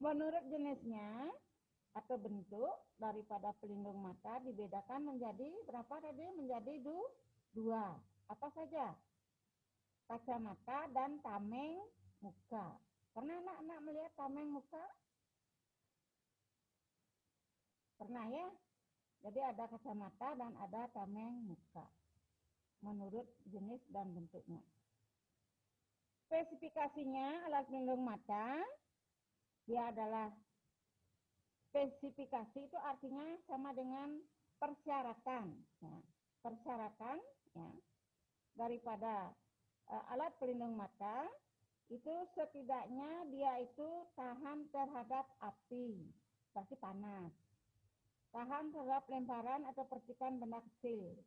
Menurut jenisnya atau bentuk daripada pelindung mata dibedakan menjadi berapa tadi? Menjadi dua. Apa saja? Kacamata dan tameng muka. Pernah anak-anak melihat tameng muka? Pernah ya? Jadi ada kacamata dan ada tameng muka. Menurut jenis dan bentuknya. Spesifikasinya alat pelindung mata dia adalah spesifikasi itu artinya sama dengan persyaratan. Ya. Persyaratan ya, daripada alat pelindung mata itu setidaknya dia itu tahan terhadap api, berarti panas. Tahan terhadap lemparan atau percikan benda kecil.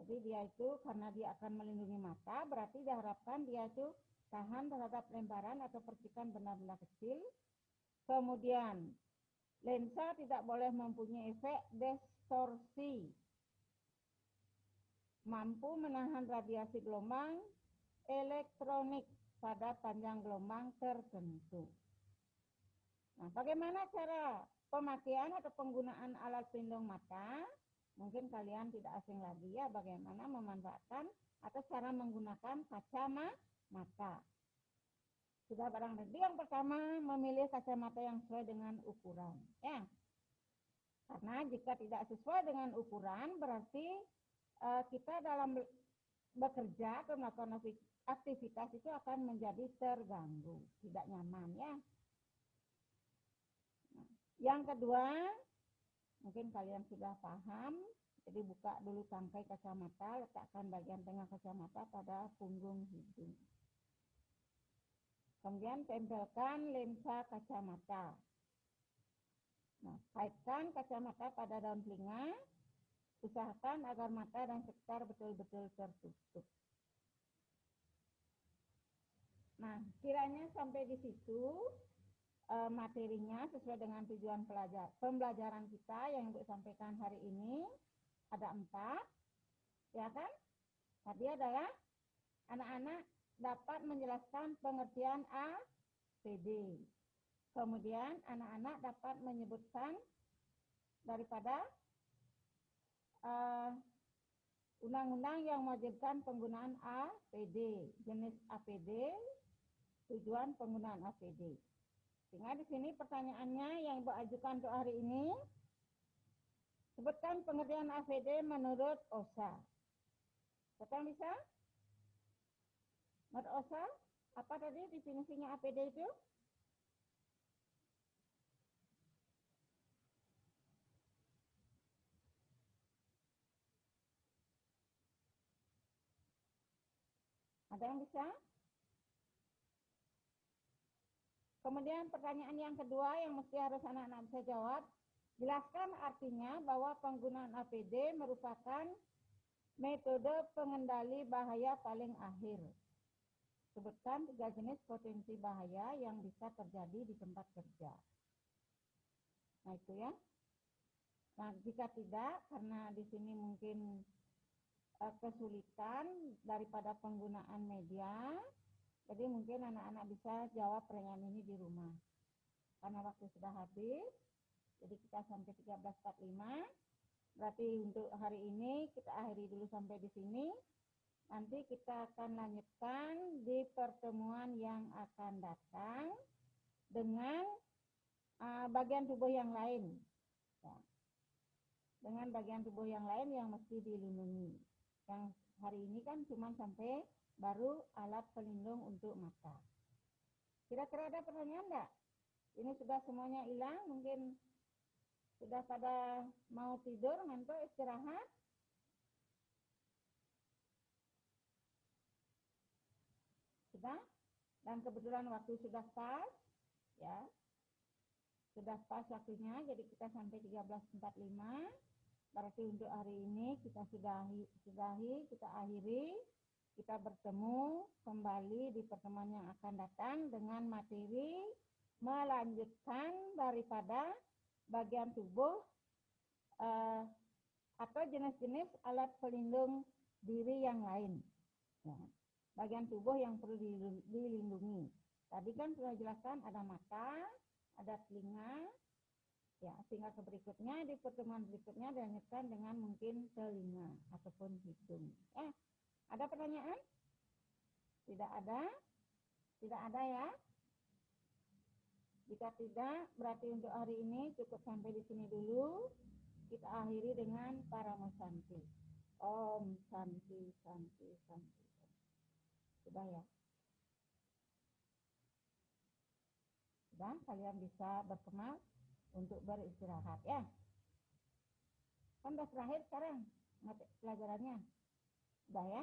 Jadi dia itu karena dia akan melindungi mata, berarti diharapkan dia itu tahan terhadap lemparan atau percikan benda-benda kecil. Kemudian, lensa tidak boleh mempunyai efek distorsi. Mampu menahan radiasi gelombang elektronik pada panjang gelombang tertentu. Nah, bagaimana cara pemakaian atau penggunaan alat pelindung mata? Mungkin kalian tidak asing lagi ya bagaimana memanfaatkan atau cara menggunakan kacamata. Sudah barang tentu yang pertama memilih kacamata yang sesuai dengan ukuran. Ya. Karena jika tidak sesuai dengan ukuran berarti kita dalam bekerja atau melakukan aktivitas itu akan menjadi terganggu, tidak nyaman ya. Nah, yang kedua, mungkin kalian sudah paham, jadi buka dulu tangkai kacamata, letakkan bagian tengah kacamata pada punggung hidung. Kemudian tempelkan lensa kacamata. Nah, kaitkan kacamata pada daun telinga. Usahakan agar mata dan sekitar betul-betul tertutup. Nah, kiranya sampai di situ materinya sesuai dengan tujuan pembelajaran kita yang Ibu sampaikan hari ini. Ada 4, ya kan? Tadi adalah anak-anak dapat menjelaskan pengertian APD. Kemudian anak-anak dapat menyebutkan daripada undang-undang yang mewajibkan penggunaan APD, jenis APD, tujuan penggunaan APD. Sehingga di sini pertanyaannya yang Ibu ajukan untuk hari ini, sebutkan pengertian APD menurut OSHA. Siapa yang bisa? Menurut OSHA, apa tadi definisinya APD itu? Ada yang bisa? Kemudian pertanyaan yang kedua yang mesti harus anak-anak bisa jawab. Jelaskan artinya bahwa penggunaan APD merupakan metode pengendali bahaya paling akhir. Sebutkan 3 jenis potensi bahaya yang bisa terjadi di tempat kerja. Nah itu ya. Nah jika tidak, karena di sini mungkin kesulitan daripada penggunaan media, jadi mungkin anak-anak bisa jawab pertanyaan ini di rumah. Karena waktu sudah habis, jadi kita sampai 13.45. Berarti untuk hari ini kita akhiri dulu sampai di sini. Nanti kita akan lanjutkan di pertemuan yang akan datang dengan bagian tubuh yang lain. Ya. Dengan bagian tubuh yang lain yang mesti dilindungi. Yang hari ini kan cuma sampai baru alat pelindung untuk mata. Kira-kira ada pertanyaan enggak? Ini sudah semuanya hilang, mungkin sudah pada mau tidur, ngantuk, istirahat. Sudah? Dan kebetulan waktu sudah pas, ya. Sudah pas waktunya, jadi kita sampai 13.45. Berarti untuk hari ini kita sudahi, kita akhiri. Kita bertemu kembali di pertemuan yang akan datang dengan materi melanjutkan daripada bagian tubuh atau jenis-jenis alat pelindung diri yang lain. Ya. Bagian tubuh yang perlu dilindungi. Tadi kan sudah jelaskan ada mata, ada telinga. Ya, sehingga ke berikutnya di pertemuan berikutnya dilanjutkan dengan mungkin telinga ataupun hidung. Ada pertanyaan? Tidak ada? Tidak ada ya? Jika tidak, berarti untuk hari ini cukup sampai di sini dulu. Kita akhiri dengan Paramo Santi. Om Santi, Santi, Santi. Sudah ya? Sudah, kalian bisa berkemas untuk beristirahat ya. Kan udah terakhir sekarang pelajarannya. Sudah ya?